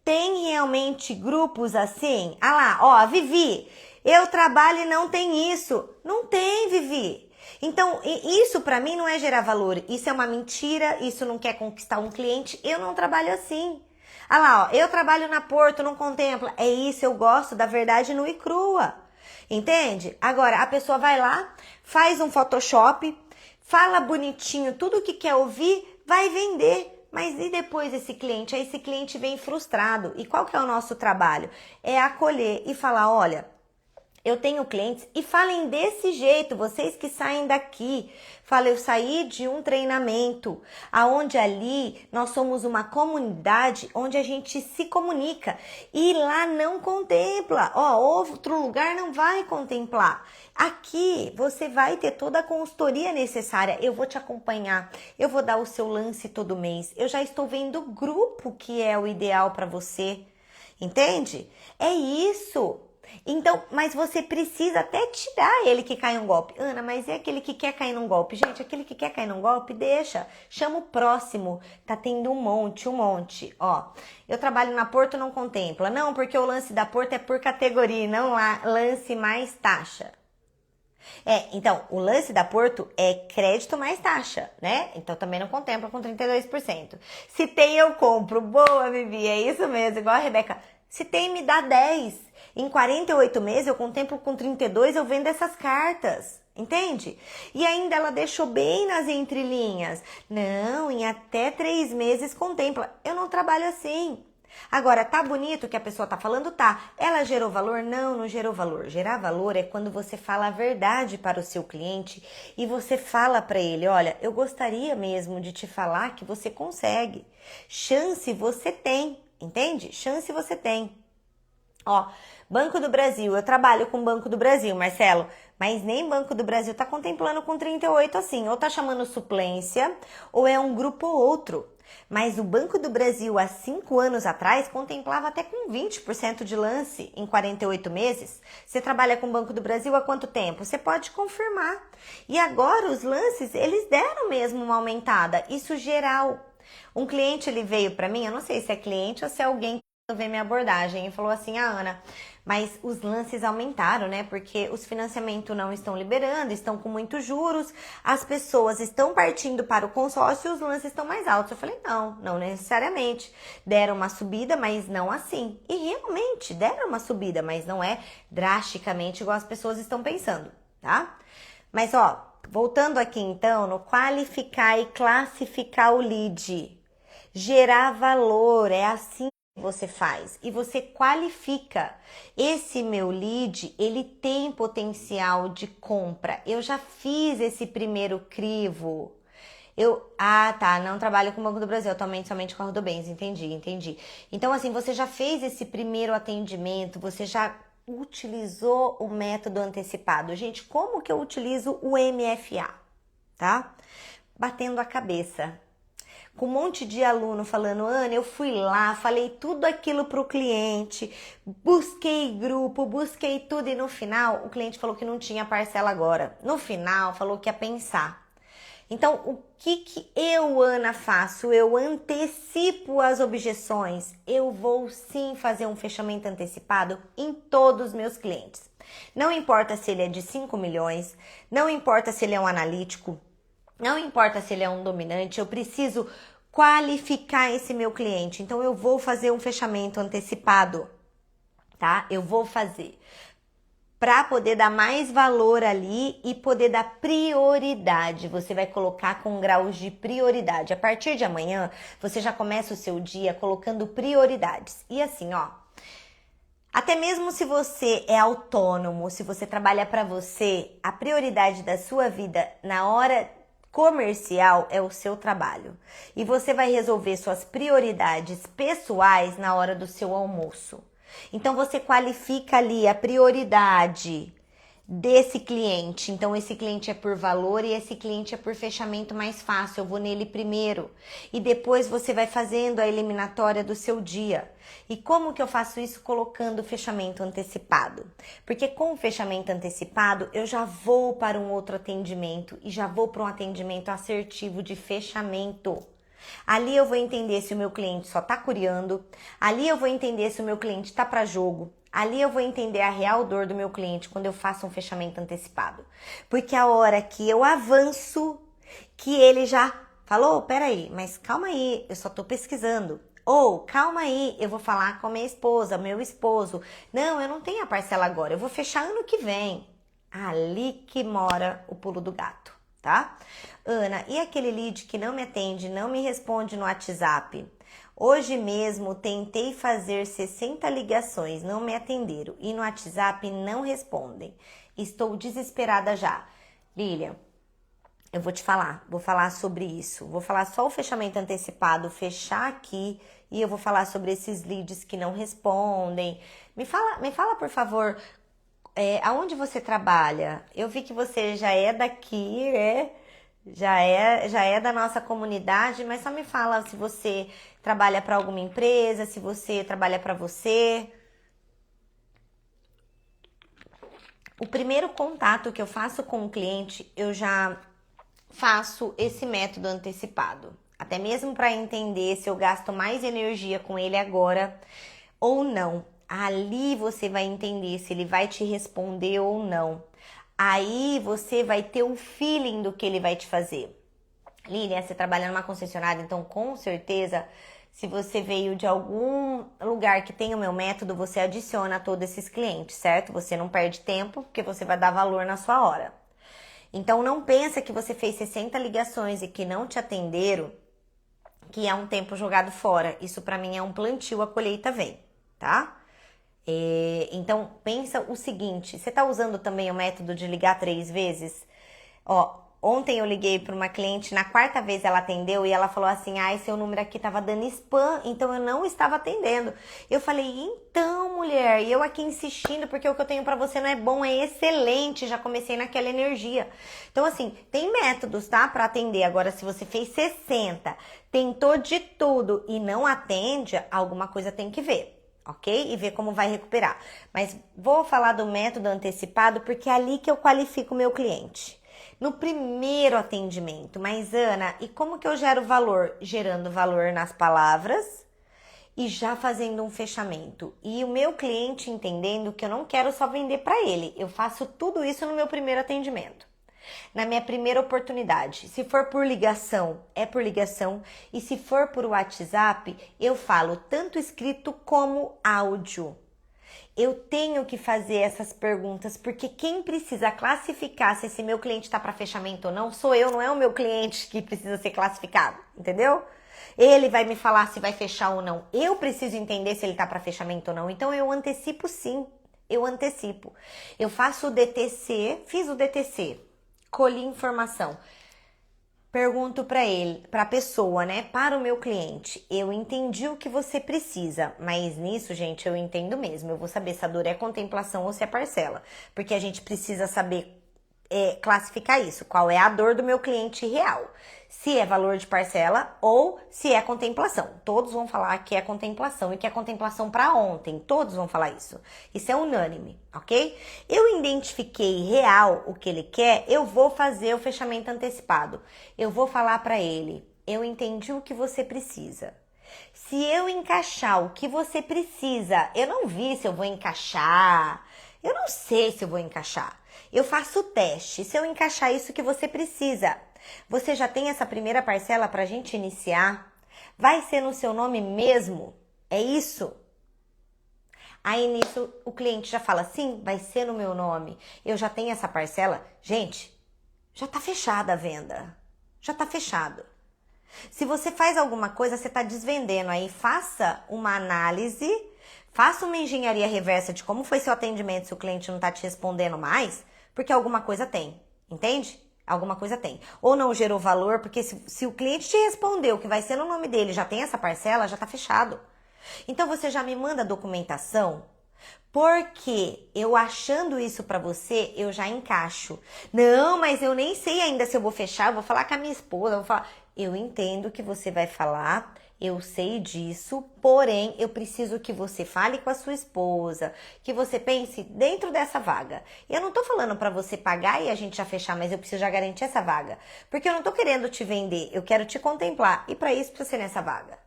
tem realmente grupos assim? A Vivi, eu trabalho e não tem isso. Não tem, Vivi. Então, isso pra mim não é gerar valor. Isso é uma mentira, isso não quer conquistar um cliente. Eu não trabalho assim. Eu trabalho na Porto, não contempla. É isso, eu gosto da verdade nua e crua. Entende? Agora, a pessoa vai lá, faz um Photoshop, fala bonitinho tudo o que quer ouvir, vai vender. Mas e depois esse cliente? Aí esse cliente vem frustrado. E qual que é o nosso trabalho? É acolher e falar, olha, eu tenho clientes e falem desse jeito, vocês que saem daqui. Fala, eu saí de um treinamento, aonde ali nós somos uma comunidade onde a gente se comunica e lá não contempla. Outro lugar não vai contemplar. Aqui você vai ter toda a consultoria necessária. Eu vou te acompanhar, eu vou dar o seu lance todo mês. Eu já estou vendo o grupo que é o ideal para você. Entende? É isso. Então, mas você precisa até tirar ele que cai num golpe. Ana, mas é aquele que quer cair num golpe. Gente, aquele que quer cair num golpe, deixa. Chama o próximo. Tá tendo um monte. Eu trabalho na Porto, não contempla. Não, porque o lance da Porto é por categoria, não lance mais taxa. Então, o lance da Porto é crédito mais taxa, né? Então também não contempla com 32%. Se tem, eu compro. Boa, Vivi, é isso mesmo, igual a Rebeca. Se tem, me dá 10. Em 48 meses, eu contemplo com 32, eu vendo essas cartas. Entende? E ainda ela deixou bem nas entrelinhas. Não, em até 3 meses contempla. Eu não trabalho assim. Agora, tá bonito o que a pessoa tá falando? Tá. Ela gerou valor? Não, não gerou valor. Gerar valor é quando você fala a verdade para o seu cliente e você fala para ele, olha, eu gostaria mesmo de te falar que você consegue. Chance você tem, entende? Chance você tem. Ó, Banco do Brasil, eu trabalho com Banco do Brasil, Marcelo, mas nem Banco do Brasil tá contemplando com 38 assim, ou tá chamando suplência, ou é um grupo ou outro. Mas o Banco do Brasil, há 5 anos atrás, contemplava até com 20% de lance em 48 meses. Você trabalha com o Banco do Brasil há quanto tempo? Você pode confirmar. E agora os lances, eles deram mesmo uma aumentada, isso geral. Um cliente, ele veio para mim, eu não sei se é cliente ou se é alguém que vê minha abordagem, e falou assim, Ana, mas os lances aumentaram, né? Porque os financiamentos não estão liberando, estão com muitos juros, as pessoas estão partindo para o consórcio e os lances estão mais altos. Eu falei, não, não necessariamente. Deram uma subida, mas não assim. E realmente deram uma subida, mas não é drasticamente igual as pessoas estão pensando, tá? Mas ó, voltando aqui então no qualificar e classificar o lead. Gerar valor, é assim você faz e você qualifica. Esse meu lead, ele tem potencial de compra. Eu já fiz esse primeiro crivo. Tá, não trabalho com o Banco do Brasil, atualmente somente com a Rodobens, entendi. Então assim, você já fez esse primeiro atendimento, você já utilizou o método antecipado. Gente, como que eu utilizo o MFA, tá? Batendo a cabeça. Com um monte de aluno falando, Ana, eu fui lá, falei tudo aquilo pro cliente, busquei grupo, busquei tudo e no final o cliente falou que não tinha parcela agora. No final falou que ia pensar. Então, o que eu, Ana, faço? Eu antecipo as objeções. Eu vou sim fazer um fechamento antecipado em todos os meus clientes. Não importa se ele é de 5 milhões, não importa se ele é um analítico, não importa se ele é um dominante, eu preciso qualificar esse meu cliente. Então, eu vou fazer um fechamento antecipado, tá? Eu vou fazer para poder dar mais valor ali e poder dar prioridade. Você vai colocar com graus de prioridade. A partir de amanhã, você já começa o seu dia colocando prioridades. E assim, ó, até mesmo se você é autônomo, se você trabalha para você, a prioridade da sua vida na hora comercial é o seu trabalho. E você vai resolver suas prioridades pessoais na hora do seu almoço. Então você qualifica ali a prioridade desse cliente. Então esse cliente é por valor e esse cliente é por fechamento mais fácil. Eu vou nele primeiro. E depois você vai fazendo a eliminatória do seu dia. E como que eu faço isso? Colocando o fechamento antecipado. Porque com o fechamento antecipado, eu já vou para um outro atendimento e já vou para um atendimento assertivo de fechamento. Ali eu vou entender se o meu cliente só tá curiando, ali eu vou entender se o meu cliente tá para jogo, ali eu vou entender a real dor do meu cliente quando eu faço um fechamento antecipado. Porque a hora que eu avanço, que ele já falou, peraí, mas calma aí, eu só tô pesquisando. Ou, calma aí, eu vou falar com a minha esposa, meu esposo. Não, eu não tenho a parcela agora, eu vou fechar ano que vem. Ali que mora o pulo do gato, tá? Ana, e aquele lead que não me atende, não me responde no WhatsApp? Hoje mesmo tentei fazer 60 ligações, não me atenderam e no WhatsApp não respondem. Estou desesperada já. Lilian, eu vou te falar, vou falar sobre isso. Vou falar só o fechamento antecipado, fechar aqui e eu vou falar sobre esses leads que não respondem. Me fala por favor, aonde você trabalha? Eu vi que você já é daqui, já é da nossa comunidade, mas só me fala se você trabalha para alguma empresa, se você trabalha para você. O primeiro contato que eu faço com o cliente, eu já faço esse método antecipado. Até mesmo para entender se eu gasto mais energia com ele agora ou não. Ali você vai entender se ele vai te responder ou não. Aí você vai ter o feeling do que ele vai te fazer. Lilian, você trabalha numa concessionária, então com certeza, se você veio de algum lugar que tem o meu método, você adiciona todos esses clientes, certo? Você não perde tempo, porque você vai dar valor na sua hora. Então não pensa que você fez 60 ligações e que não te atenderam, que é um tempo jogado fora. Isso pra mim é um plantio, a colheita vem, tá? Então pensa o seguinte, você tá usando também o método de ligar 3 vezes? Ó, ontem eu liguei para uma cliente, na quarta vez ela atendeu e ela falou assim, ai, seu número aqui tava dando spam, então eu não estava atendendo. Eu falei, então, mulher, e eu aqui insistindo, porque o que eu tenho para você não é bom, é excelente, já comecei naquela energia. Então, assim, tem métodos, tá, para atender. Agora, se você fez 60, tentou de tudo e não atende, alguma coisa tem que ver. Ok? E ver como vai recuperar. Mas vou falar do método antecipado porque é ali que eu qualifico o meu cliente. No primeiro atendimento. Mas Ana, e como que eu gero valor? Gerando valor nas palavras e já fazendo um fechamento. E o meu cliente entendendo que eu não quero só vender para ele. Eu faço tudo isso no meu primeiro atendimento. Na minha primeira oportunidade. Se for por ligação, é por ligação. E se for por WhatsApp, eu falo tanto escrito como áudio. Eu tenho que fazer essas perguntas, porque quem precisa classificar se esse meu cliente está para fechamento ou não, sou eu, não é o meu cliente que precisa ser classificado, entendeu? Ele vai me falar se vai fechar ou não. Eu preciso entender se ele está para fechamento ou não. Então eu antecipo sim, eu antecipo. Eu faço o DTC, fiz o DTC. Colhi informação. Pergunto para ele, para a pessoa, né? Para o meu cliente. Eu entendi o que você precisa, mas nisso, gente, eu entendo mesmo. Eu vou saber se a dor é contemplação ou se é parcela. Porque a gente precisa saber classificar isso. Qual é a dor do meu cliente real? Se é valor de parcela ou se é contemplação. Todos vão falar que é contemplação e que é contemplação para ontem. Todos vão falar isso. Isso é unânime, ok? Eu identifiquei real o que ele quer, eu vou fazer o fechamento antecipado. Eu vou falar para ele, eu entendi o que você precisa. Se eu encaixar o que você precisa, eu não vi se eu vou encaixar, eu não sei se eu vou encaixar. Eu faço o teste, se eu encaixar isso que você precisa. Você já tem essa primeira parcela para a gente iniciar? Vai ser no seu nome mesmo? É isso? Aí nisso o cliente já fala, sim, vai ser no meu nome. Eu já tenho essa parcela. Gente, já tá fechada a venda. Já tá fechado. Se você faz alguma coisa, você tá desvendendo aí. Faça uma análise, faça uma engenharia reversa de como foi seu atendimento se o cliente não tá te respondendo mais, porque alguma coisa tem. Entende? Alguma coisa tem. Ou não gerou valor, porque se o cliente te respondeu que vai ser no nome dele, já tem essa parcela, já tá fechado. Então você já me manda a documentação, porque eu achando isso pra você, eu já encaixo. Não, mas eu nem sei ainda se eu vou fechar, eu vou falar com a minha esposa, eu vou falar. Eu entendo que você vai falar, eu sei disso, porém eu preciso que você fale com a sua esposa, que você pense dentro dessa vaga. Eu não tô falando pra você pagar e a gente já fechar, mas eu preciso já garantir essa vaga. Porque eu não tô querendo te vender, eu quero te contemplar. E pra isso precisa ser nessa vaga.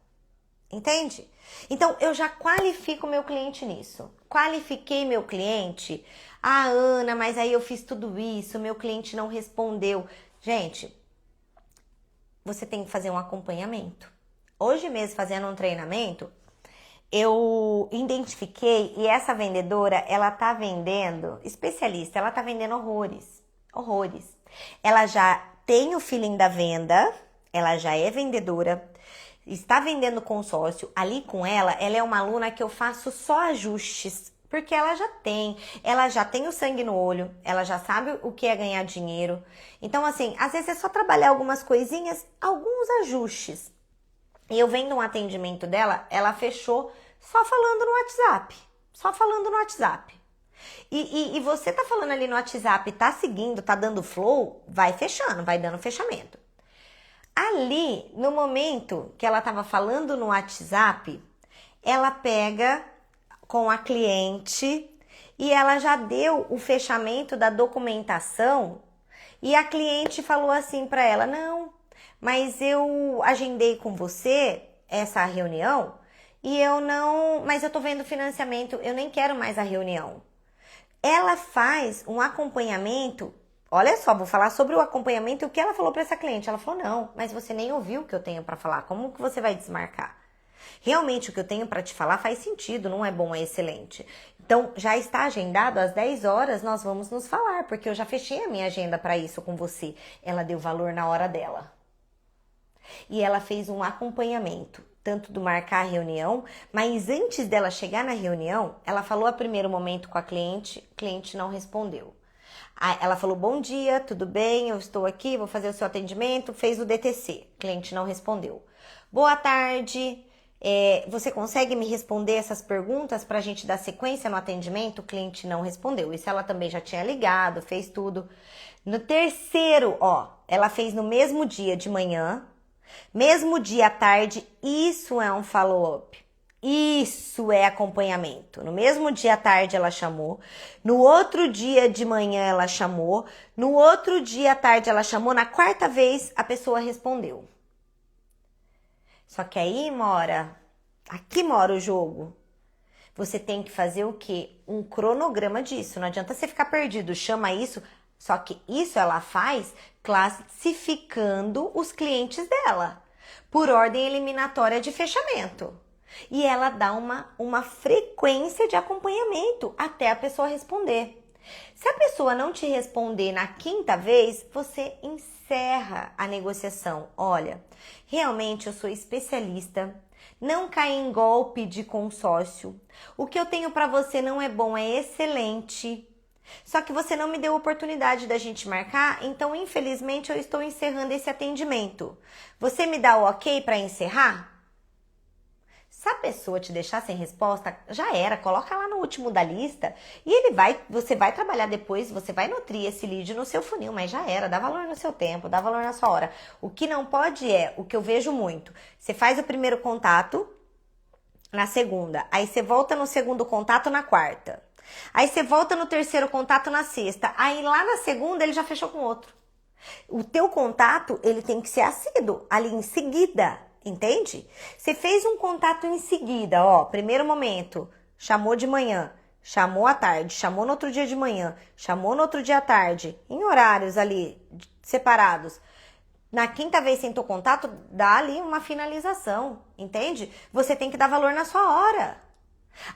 Entende? Então, eu já qualifico meu cliente nisso. Qualifiquei meu cliente. Ah, Ana, mas aí eu fiz tudo isso, meu cliente não respondeu. Gente, você tem que fazer um acompanhamento. Hoje mesmo, fazendo um treinamento, eu identifiquei e essa vendedora, ela tá vendendo, especialista, ela tá vendendo horrores. Horrores. Ela já tem o feeling da venda, ela já é vendedora, está vendendo consórcio. Ali com ela é uma aluna que eu faço só ajustes, porque ela já tem o sangue no olho, ela já sabe o que é ganhar dinheiro. Então, assim, às vezes é só trabalhar algumas coisinhas, alguns ajustes. E eu vendo um atendimento dela, ela fechou só falando no WhatsApp. Só falando no WhatsApp. E você tá falando ali no WhatsApp, tá seguindo, tá dando flow, vai fechando, vai dando fechamento. Ali, no momento que ela tava falando no WhatsApp, ela pega com a cliente e ela já deu o fechamento da documentação e a cliente falou assim para ela, não, mas eu agendei com você essa reunião e eu não, mas eu tô vendo financiamento, eu nem quero mais a reunião. ela faz um acompanhamento. Olha só, vou falar sobre o acompanhamento e o que ela falou para essa cliente. Ela falou, não, mas você nem ouviu o que eu tenho para falar. Como que você vai desmarcar? Realmente o que eu tenho para te falar faz sentido, não é bom, é excelente. Então, já está agendado às 10 horas, nós vamos nos falar, porque eu já fechei a minha agenda para isso com você. Ela deu valor na hora dela. E ela fez um acompanhamento, tanto do marcar a reunião, mas antes dela chegar na reunião, ela falou a primeiro momento com a cliente não respondeu. Ela falou, bom dia, tudo bem, eu estou aqui, vou fazer o seu atendimento, fez o DTC, cliente não respondeu. Boa tarde, você consegue me responder essas perguntas para a gente dar sequência no atendimento? O cliente não respondeu, isso ela também já tinha ligado, fez tudo. No terceiro, ela fez no mesmo dia de manhã, mesmo dia à tarde, isso é um follow-up. Isso é acompanhamento. No mesmo dia à tarde ela chamou, no outro dia de manhã ela chamou, no outro dia à tarde ela chamou, na quarta vez a pessoa respondeu. Só que aí aqui mora o jogo. Você tem que fazer o quê? Um cronograma disso. Não adianta você ficar perdido, chama isso. Só que isso ela faz classificando os clientes dela por ordem eliminatória de fechamento. E ela dá uma frequência de acompanhamento até a pessoa responder. Se a pessoa não te responder na quinta vez, você encerra a negociação. Olha, realmente eu sou especialista, não cai em golpe de consórcio. O que eu tenho para você não é bom, é excelente. Só que você não me deu oportunidade da gente marcar, então infelizmente eu estou encerrando esse atendimento. Você me dá o ok para encerrar? Se a pessoa te deixar sem resposta, já era, coloca lá no último da lista e você vai trabalhar depois, você vai nutrir esse lead no seu funil, mas já era, dá valor no seu tempo, dá valor na sua hora. O que não pode o que eu vejo muito, você faz o primeiro contato na segunda, aí você volta no segundo contato na quarta, aí você volta no terceiro contato na sexta, aí lá na segunda ele já fechou com outro. O teu contato, ele tem que ser assíduo, ali em seguida. Entende? Você fez um contato em seguida, primeiro momento, chamou de manhã, chamou à tarde, chamou no outro dia de manhã, chamou no outro dia à tarde, em horários ali separados. Na quinta vez sentou contato, dá ali uma finalização, entende? Você tem que dar valor na sua hora.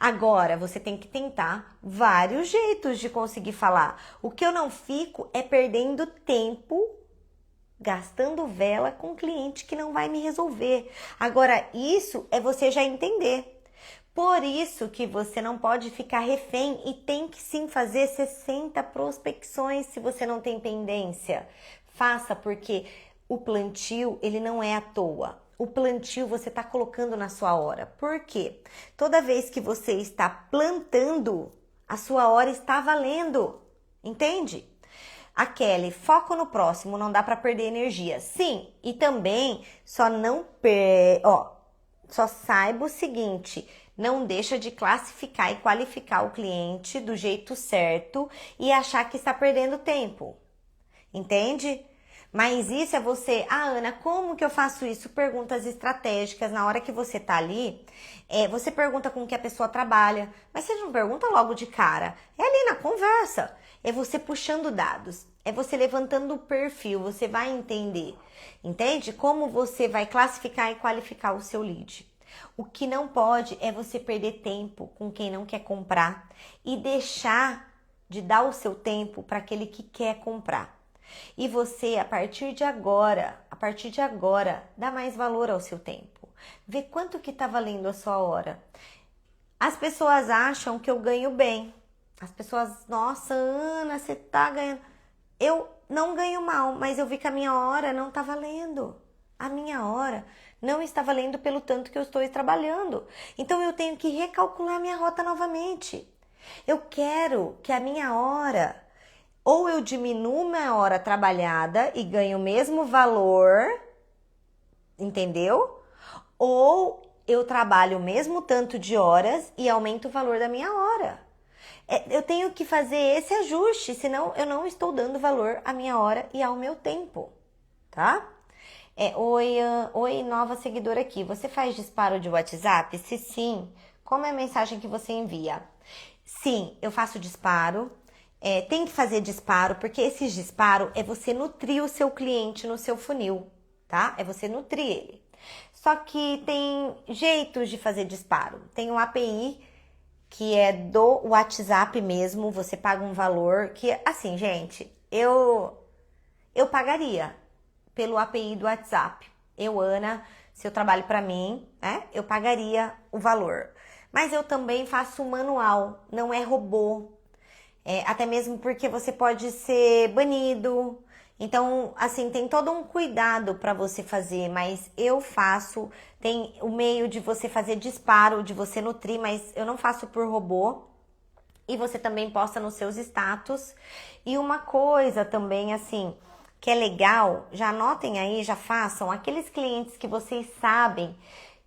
Agora, você tem que tentar vários jeitos de conseguir falar. O que eu não fico é perdendo tempo gastando vela com cliente que não vai me resolver. Agora, isso é você já entender. Por isso que você não pode ficar refém e tem que sim fazer 60 prospecções se você não tem pendência. Faça, porque o plantio, ele não é à toa. O plantio você está colocando na sua hora. Por quê? Toda vez que você está plantando, a sua hora está valendo. Entende? A Kelly, foco no próximo, não dá para perder energia. Sim, e também só saiba o seguinte, não deixa de classificar e qualificar o cliente do jeito certo e achar que está perdendo tempo. Entende? Mas isso é você, Ana, como que eu faço isso? Perguntas estratégicas, na hora que você tá ali, você pergunta com que a pessoa trabalha, mas você não pergunta logo de cara, é ali na conversa. É você puxando dados, é você levantando o perfil, você vai entender, entende? Como você vai classificar e qualificar o seu lead. O que não pode é você perder tempo com quem não quer comprar e deixar de dar o seu tempo para aquele que quer comprar. E você, a partir de agora, dá mais valor ao seu tempo. Vê quanto que tá valendo a sua hora. As pessoas acham que eu ganho bem. As pessoas, nossa, Ana, você tá ganhando. Eu não ganho mal, mas eu vi que a minha hora não tá valendo. A minha hora não está valendo pelo tanto que eu estou trabalhando. Então eu tenho que recalcular minha rota novamente. Eu quero que a minha hora, ou eu diminuo minha hora trabalhada e ganho o mesmo valor, entendeu? Ou eu trabalho o mesmo tanto de horas e aumento o valor da minha hora. Eu tenho que fazer esse ajuste, senão eu não estou dando valor à minha hora e ao meu tempo, tá? Oi, nova seguidora aqui. Você faz disparo de WhatsApp? Se sim, como é a mensagem que você envia? Sim, eu faço disparo. tem que fazer disparo, porque esse disparo é você nutrir o seu cliente no seu funil, tá? É você nutrir ele. Só que tem jeitos de fazer disparo. Tem um API que é do WhatsApp mesmo, você paga um valor que, assim, gente, eu pagaria pelo API do WhatsApp. Eu, Ana, se eu trabalho para mim, né, eu pagaria o valor. Mas eu também faço manual, não é robô. Até mesmo porque você pode ser banido. Então, assim, tem todo um cuidado para você fazer, mas eu faço. Tem o meio de você fazer disparo, de você nutrir, mas eu não faço por robô. E você também posta nos seus status. E uma coisa também, assim, que é legal, já anotem aí, já façam, aqueles clientes que vocês sabem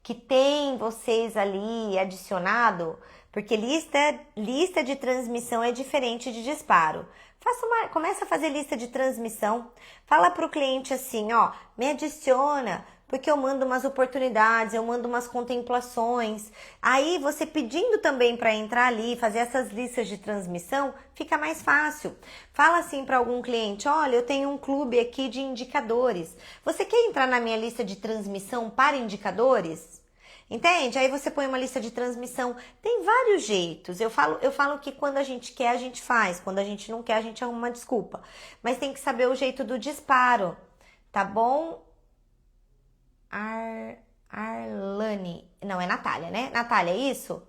que tem vocês ali adicionado, porque lista de transmissão é diferente de disparo. Começa a fazer lista de transmissão. Fala para o cliente assim, ó, me adiciona, porque eu mando umas oportunidades, eu mando umas contemplações. Aí você pedindo também para entrar ali, fazer essas listas de transmissão, fica mais fácil. Fala assim para algum cliente, olha, eu tenho um clube aqui de indicadores. Você quer entrar na minha lista de transmissão para indicadores? Entende? Aí você põe uma lista de transmissão. Tem vários jeitos. Eu falo que quando a gente quer, a gente faz. Quando a gente não quer, a gente arruma uma desculpa. Mas tem que saber o jeito do disparo. Tá bom? Arlane. Não, é Natália, né? Natália, é isso?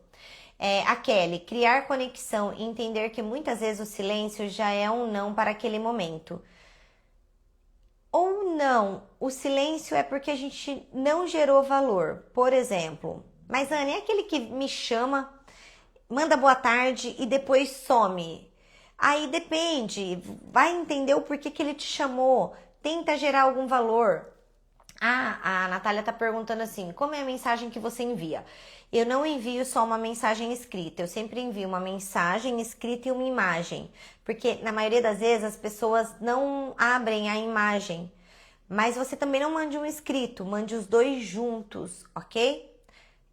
A Kelly. Criar conexão e entender que muitas vezes o silêncio já é um não para aquele momento. Ou não, o silêncio é porque a gente não gerou valor. Por exemplo, mas Ana, é aquele que me chama, manda boa tarde e depois some. Aí depende, vai entender o porquê que ele te chamou, tenta gerar algum valor. A Natália tá perguntando assim, como é a mensagem que você envia? Eu não envio só uma mensagem escrita, eu sempre envio uma mensagem escrita e uma imagem. Porque na maioria das vezes as pessoas não abrem a imagem. Mas você também não mande um escrito, mande os dois juntos, ok?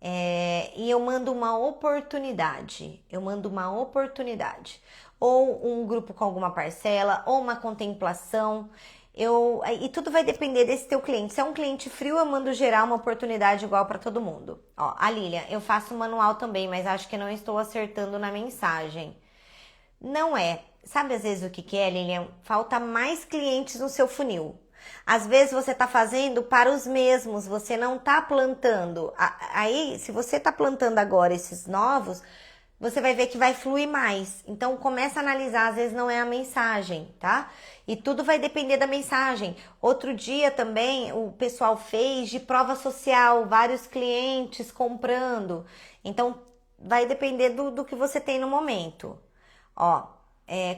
E eu mando uma oportunidade. Ou um grupo com alguma parcela, ou uma contemplação. E tudo vai depender desse teu cliente. Se é um cliente frio, eu mando gerar uma oportunidade igual para todo mundo. Ó, a Lilian, eu faço manual também, mas acho que não estou acertando na mensagem. Não é. Sabe às vezes o que é, Lilian? Falta mais clientes no seu funil. Às vezes você está fazendo para os mesmos, você não está plantando. Aí, se você está plantando agora esses novos, você vai ver que vai fluir mais. Então, começa a analisar, às vezes não é a mensagem, tá? E tudo vai depender da mensagem. Outro dia também, o pessoal fez de prova social, vários clientes comprando. Então, vai depender do que você tem no momento. Ó,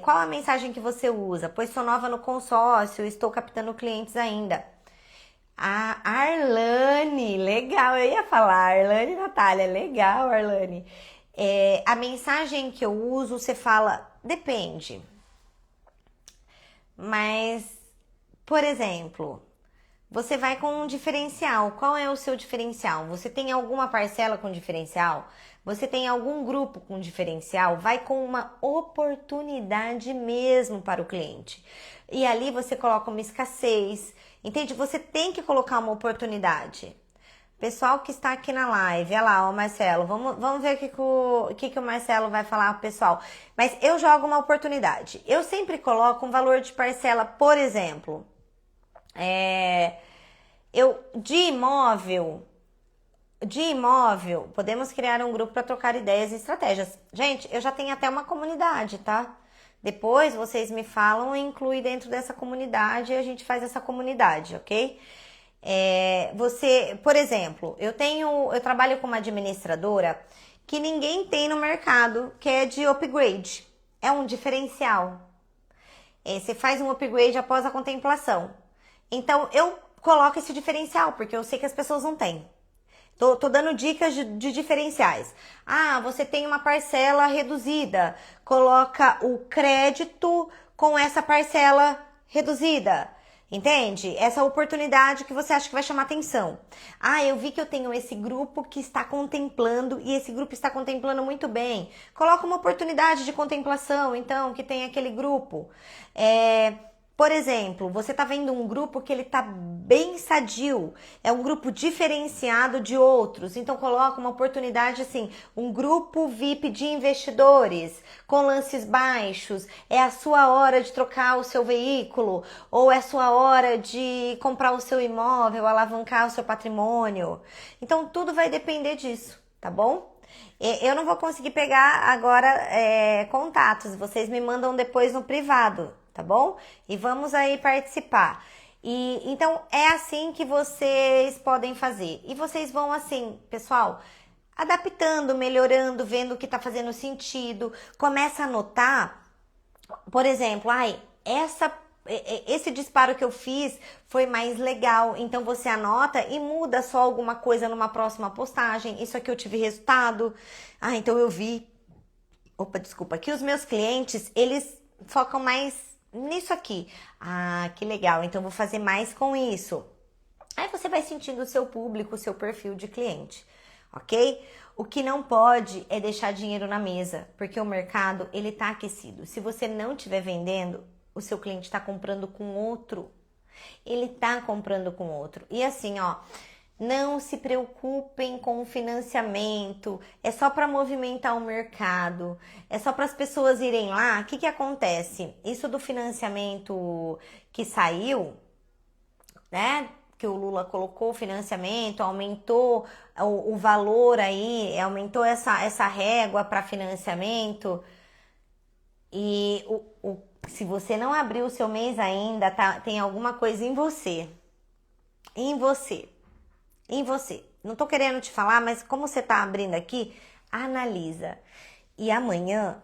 qual a mensagem que você usa? Pois sou nova no consórcio, estou captando clientes ainda. A Arlane, legal, eu ia falar, Arlane e Natália, legal, Arlane. A mensagem que eu uso, você fala, depende. Mas, por exemplo, você vai com um diferencial. Qual é o seu diferencial? Você tem alguma parcela com diferencial? Você tem algum grupo com diferencial? Vai com uma oportunidade mesmo para o cliente. E ali você coloca uma escassez. Entende? Você tem que colocar uma oportunidade. Pessoal que está aqui na live, olha lá, o Marcelo, vamos ver o que o Marcelo vai falar pro pessoal. Mas eu jogo uma oportunidade. Eu sempre coloco um valor de parcela, por exemplo, de imóvel, podemos criar um grupo para trocar ideias e estratégias. Gente, eu já tenho até uma comunidade, tá? Depois vocês me falam e incluem dentro dessa comunidade e a gente faz essa comunidade, ok? Por exemplo, eu trabalho com uma administradora que ninguém tem no mercado, que é de upgrade. É um diferencial. Você faz um upgrade após a contemplação. Então, eu coloco esse diferencial, porque eu sei que as pessoas não têm. Tô dando dicas de diferenciais. Você tem uma parcela reduzida. Coloca o crédito com essa parcela reduzida. Entende? Essa oportunidade que você acha que vai chamar atenção. Ah, eu vi que eu tenho esse grupo que está contemplando e esse grupo está contemplando muito bem. Coloca uma oportunidade de contemplação, então, que tem aquele grupo. Por exemplo, você está vendo um grupo que ele está bem sadio, é um grupo diferenciado de outros, então coloca uma oportunidade assim, um grupo VIP de investidores com lances baixos, é a sua hora de trocar o seu veículo, ou é a sua hora de comprar o seu imóvel, alavancar o seu patrimônio. Então tudo vai depender disso, tá bom? Eu não vou conseguir pegar agora contatos, vocês me mandam depois no privado, tá bom? E vamos aí participar. E então é assim que vocês podem fazer. E vocês vão assim, pessoal, adaptando, melhorando, vendo o que tá fazendo sentido. Começa a notar, por exemplo, esse disparo que eu fiz foi mais legal. Então você anota e muda só alguma coisa numa próxima postagem. Isso aqui eu tive resultado. Então eu vi. Opa, desculpa. Que os meus clientes, eles focam mais nisso aqui. Que legal. Então vou fazer mais com isso. Aí você vai sentindo o seu público, o seu perfil de cliente, ok? O que não pode é deixar dinheiro na mesa, porque o mercado, ele tá aquecido. Se você não estiver vendendo, o seu cliente está comprando com outro. Ele tá comprando com outro. E assim, não se preocupem com o financiamento, é só para movimentar o mercado, é só para as pessoas irem lá. O que acontece? Isso do financiamento que saiu, né? Que o Lula colocou o financiamento, aumentou o valor aí, aumentou essa régua para financiamento. E se você não abriu o seu mês ainda, tem alguma coisa em você. Em você. Em você. Não tô querendo te falar, mas como você tá abrindo aqui, analisa. E amanhã,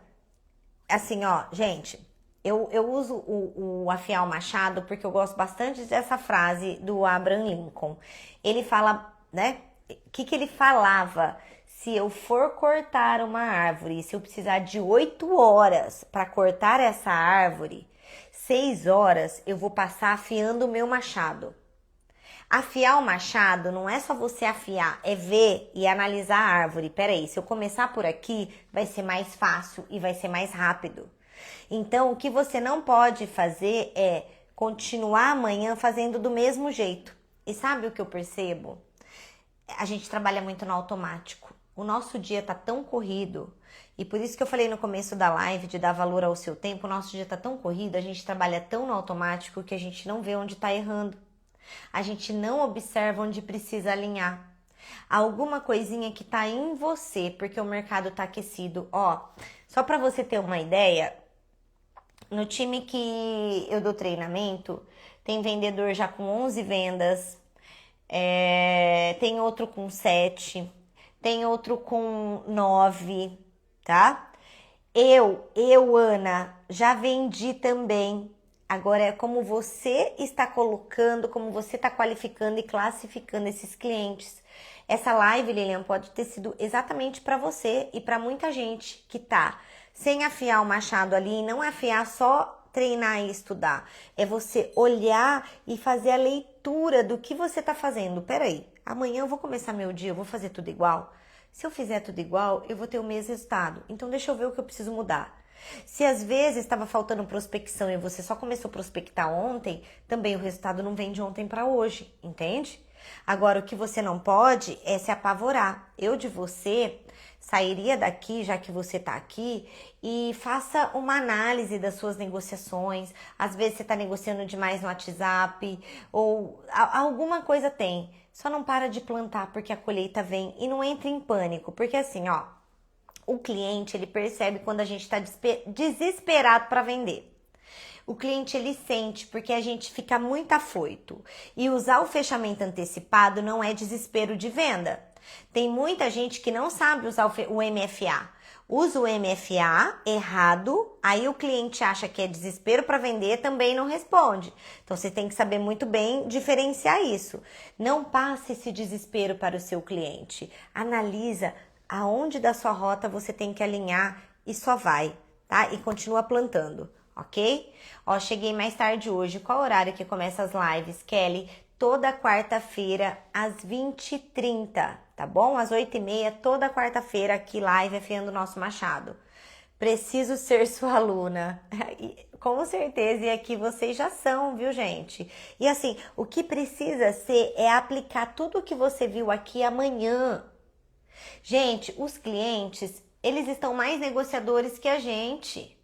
assim, gente, eu uso o afiar o machado porque eu gosto bastante dessa frase do Abraham Lincoln. Ele fala, né? O que ele falava? Se eu for cortar uma árvore, se eu precisar de 8 horas para cortar essa árvore, 6 horas eu vou passar afiando o meu machado. Afiar o machado não é só você afiar, é ver e analisar a árvore. Peraí, se eu começar por aqui, vai ser mais fácil e vai ser mais rápido. Então, o que você não pode fazer é continuar amanhã fazendo do mesmo jeito. E sabe o que eu percebo? A gente trabalha muito no automático. O nosso dia tá tão corrido, e por isso que eu falei no começo da live de dar valor ao seu tempo, o nosso dia tá tão corrido, a gente trabalha tão no automático que a gente não vê onde tá errando. A gente não observa onde precisa alinhar. Alguma coisinha que tá em você, porque o mercado tá aquecido. Só para você ter uma ideia, no time que eu dou treinamento, tem vendedor já com 11 vendas, tem outro com 7, tem outro com 9, tá? Ana, já vendi também. Agora é como você está colocando, como você está qualificando e classificando esses clientes. Essa live, Lilian, pode ter sido exatamente para você e para muita gente que tá sem afiar o machado ali, e não afiar só treinar e estudar. É você olhar e fazer a leitura do que você tá fazendo. Peraí, amanhã eu vou começar meu dia, eu vou fazer tudo igual? Se eu fizer tudo igual, eu vou ter o mesmo resultado. Então deixa eu ver o que eu preciso mudar. Se às vezes estava faltando prospecção e você só começou a prospectar ontem, também o resultado não vem de ontem para hoje, entende? Agora, o que você não pode é se apavorar. Eu de você sairia daqui, já que você está aqui, e faça uma análise das suas negociações. Às vezes você está negociando demais no WhatsApp, ou alguma coisa tem. Só não para de plantar porque a colheita vem, e não entre em pânico, porque assim, o cliente, ele percebe quando a gente está desesperado para vender. O cliente, ele sente porque a gente fica muito afoito. E usar o fechamento antecipado não é desespero de venda. Tem muita gente que não sabe usar o MFA. Usa o MFA errado, aí o cliente acha que é desespero para vender, também não responde. Então você tem que saber muito bem diferenciar isso. Não passe esse desespero para o seu cliente. Analisa aonde da sua rota você tem que alinhar e só vai, tá? E continua plantando, ok? Ó, cheguei mais tarde hoje. Qual horário que começa as lives, Kelly? Toda quarta-feira, às 20h30, tá bom? Às 8h30, toda quarta-feira, aqui live afiando o nosso machado. Preciso ser sua aluna. Com certeza, e aqui vocês já são, viu, gente? E assim, o que precisa ser é aplicar tudo o que você viu aqui amanhã. Gente, os clientes, eles estão mais negociadores que a gente.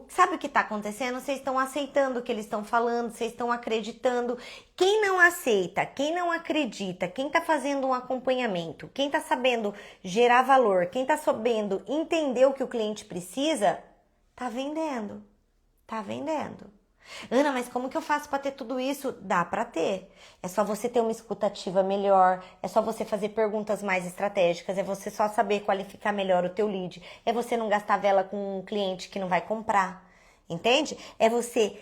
Sabe o que está acontecendo? Vocês estão aceitando o que eles estão falando, vocês estão acreditando. Quem não aceita, quem não acredita, quem está fazendo um acompanhamento, quem está sabendo gerar valor, quem está sabendo entender o que o cliente precisa, tá vendendo. Tá vendendo. Ana, mas como que eu faço para ter tudo isso? Dá para ter. É só você ter uma escutativa melhor, é só você fazer perguntas mais estratégicas, é você só saber qualificar melhor o teu lead, é você não gastar vela com um cliente que não vai comprar, entende? É você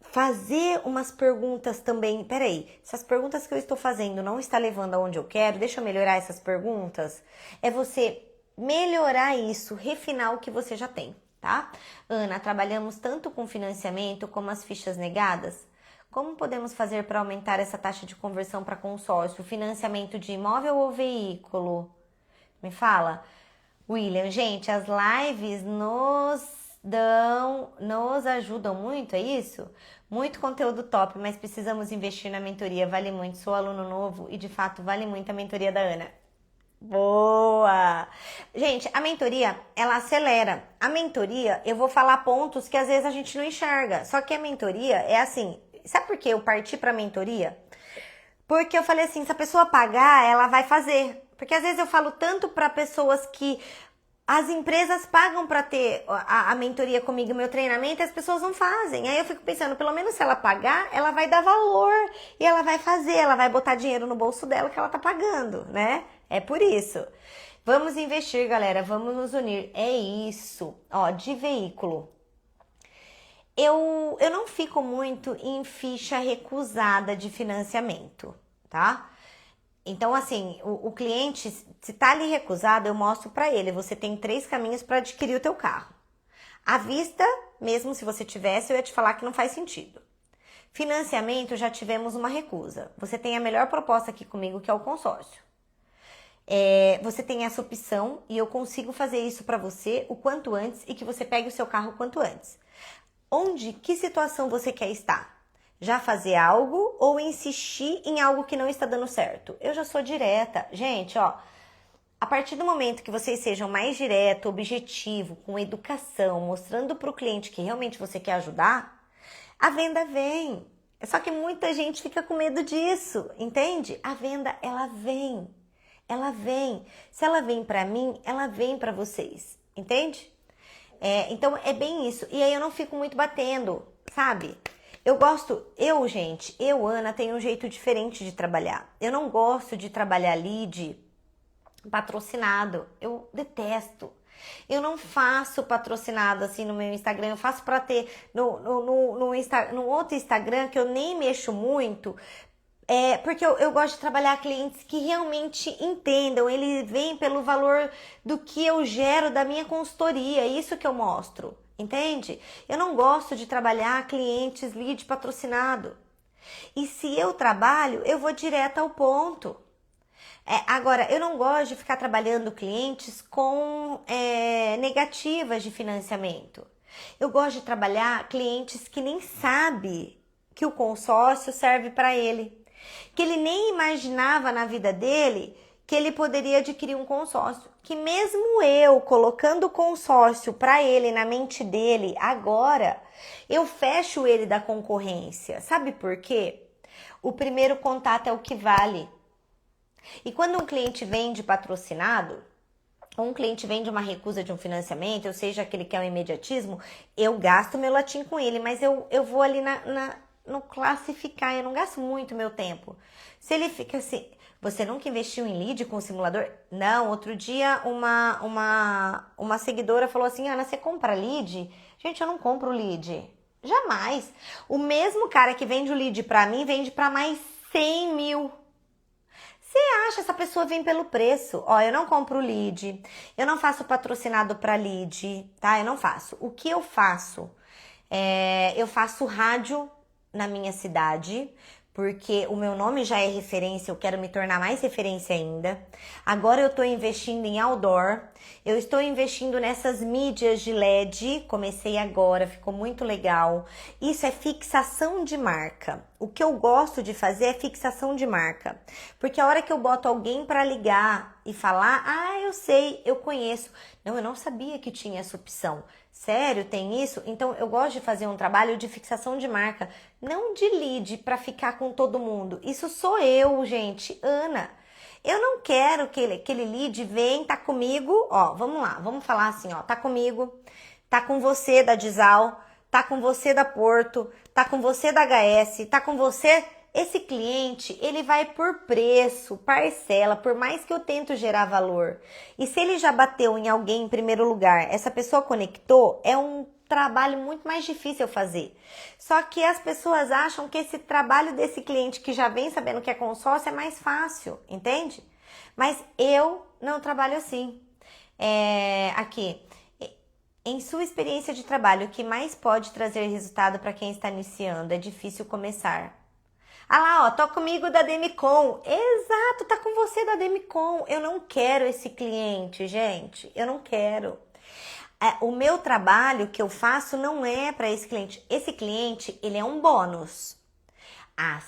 fazer umas perguntas também. Peraí, se as perguntas que eu estou fazendo não está levando aonde eu quero, deixa eu melhorar essas perguntas. É você melhorar isso, refinar o que você já tem. Tá? Ana, trabalhamos tanto com financiamento como as fichas negadas. Como podemos fazer para aumentar essa taxa de conversão para consórcio? Financiamento de imóvel ou veículo? Me fala. William, gente, as lives nos ajudam muito, é isso? Muito conteúdo top, mas precisamos investir na mentoria. Vale muito, sou aluno novo e de fato vale muito a mentoria da Ana. Boa! Gente, a mentoria, ela acelera. A mentoria, eu vou falar pontos que às vezes a gente não enxerga. Só que a mentoria é assim, sabe por que eu parti pra mentoria? Porque eu falei assim, se a pessoa pagar, ela vai fazer. Porque às vezes eu falo tanto para pessoas que as empresas pagam para ter a mentoria comigo, o meu treinamento, e as pessoas não fazem. Aí eu fico pensando, pelo menos se ela pagar, ela vai dar valor e ela vai fazer, ela vai botar dinheiro no bolso dela que ela tá pagando, né? É por isso. Vamos investir, galera, vamos nos unir. É isso. Ó, de veículo. Eu não fico muito em ficha recusada de financiamento, tá? Então, assim, o cliente, se tá ali recusado, eu mostro para ele, você tem 3 caminhos para adquirir o teu carro. À vista, mesmo se você tivesse, eu ia te falar que não faz sentido. Financiamento, já tivemos uma recusa. Você tem a melhor proposta aqui comigo, que é o consórcio. Você tem essa opção e eu consigo fazer isso para você o quanto antes e que você pegue o seu carro o quanto antes. Que situação você quer estar? Já fazer algo ou insistir em algo que não está dando certo? Eu já sou direta. Gente, ó, a partir do momento que vocês sejam mais direto, objetivo, com educação, mostrando para o cliente que realmente você quer ajudar, a venda vem. Só que muita gente fica com medo disso, entende? A venda, ela vem. Ela vem. Se ela vem para mim, ela vem para vocês, entende? Então é bem isso. E aí eu não fico muito batendo, sabe? Eu, Ana, tenho um jeito diferente de trabalhar. Eu não gosto de trabalhar lead patrocinado. Eu detesto. Eu não faço patrocinado assim no meu Instagram. Eu faço para ter no outro Instagram que eu nem mexo muito. Porque eu gosto de trabalhar clientes que realmente entendam, eles vêm pelo valor do que eu gero da minha consultoria, é isso que eu mostro, entende? Eu não gosto de trabalhar clientes lead patrocinado. E se eu trabalho, eu vou direto ao ponto. Agora, eu não gosto de ficar trabalhando clientes com negativas de financiamento. Eu gosto de trabalhar clientes que nem sabem que o consórcio serve para ele. Que ele nem imaginava na vida dele que ele poderia adquirir um consórcio. Que mesmo eu colocando o consórcio para ele na mente dele, agora eu fecho ele da concorrência. Sabe por quê? O primeiro contato é o que vale. E quando um cliente vende patrocinado, ou um cliente vende uma recusa de um financiamento, ou seja, aquele que é o imediatismo, eu gasto meu latim com ele, mas eu vou ali no classificar, eu não gasto muito meu tempo. Se ele fica assim, você nunca investiu em lead com o simulador? Não, outro dia uma seguidora falou assim, Ana, você compra lead? Gente, eu não compro lead. Jamais. O mesmo cara que vende o lead pra mim, vende pra mais 100 mil. Você acha, essa pessoa vem pelo preço. Ó, eu não compro lead, eu não faço patrocinado pra lead, tá? Eu não faço. O que eu faço? Eu faço rádio na minha cidade, porque o meu nome já é referência, eu quero me tornar mais referência ainda. Agora eu estou investindo em outdoor, eu estou investindo nessas mídias de LED, comecei agora, ficou muito legal. Isso é fixação de marca. O que eu gosto de fazer é fixação de marca, porque a hora que eu boto alguém para ligar e falar, eu sei, eu conheço. Não, eu não sabia que tinha essa opção. Sério, tem isso? Então eu gosto de fazer um trabalho de fixação de marca, não de lead para ficar com todo mundo. Isso sou eu, gente, Ana. Eu não quero que aquele lead venha, tá comigo, ó, vamos lá, vamos falar assim, ó, tá comigo, tá com você da Dizal, tá com você da Porto, tá com você da HS, tá com você. Esse cliente, ele vai por preço, parcela, por mais que eu tento gerar valor. E se ele já bateu em alguém em primeiro lugar, essa pessoa conectou, é um trabalho muito mais difícil fazer. Só que as pessoas acham que esse trabalho desse cliente que já vem sabendo que é consórcio é mais fácil, entende? Mas eu não trabalho assim. Aqui, em sua experiência de trabalho, o que mais pode trazer resultado para quem está iniciando? É difícil começar. Ah lá, ó, tô comigo da Demicon. Exato, tá com você da Demicon. Eu não quero esse cliente, gente. Eu não quero. O meu trabalho que eu faço não é para esse cliente. Esse cliente, ele é um bônus.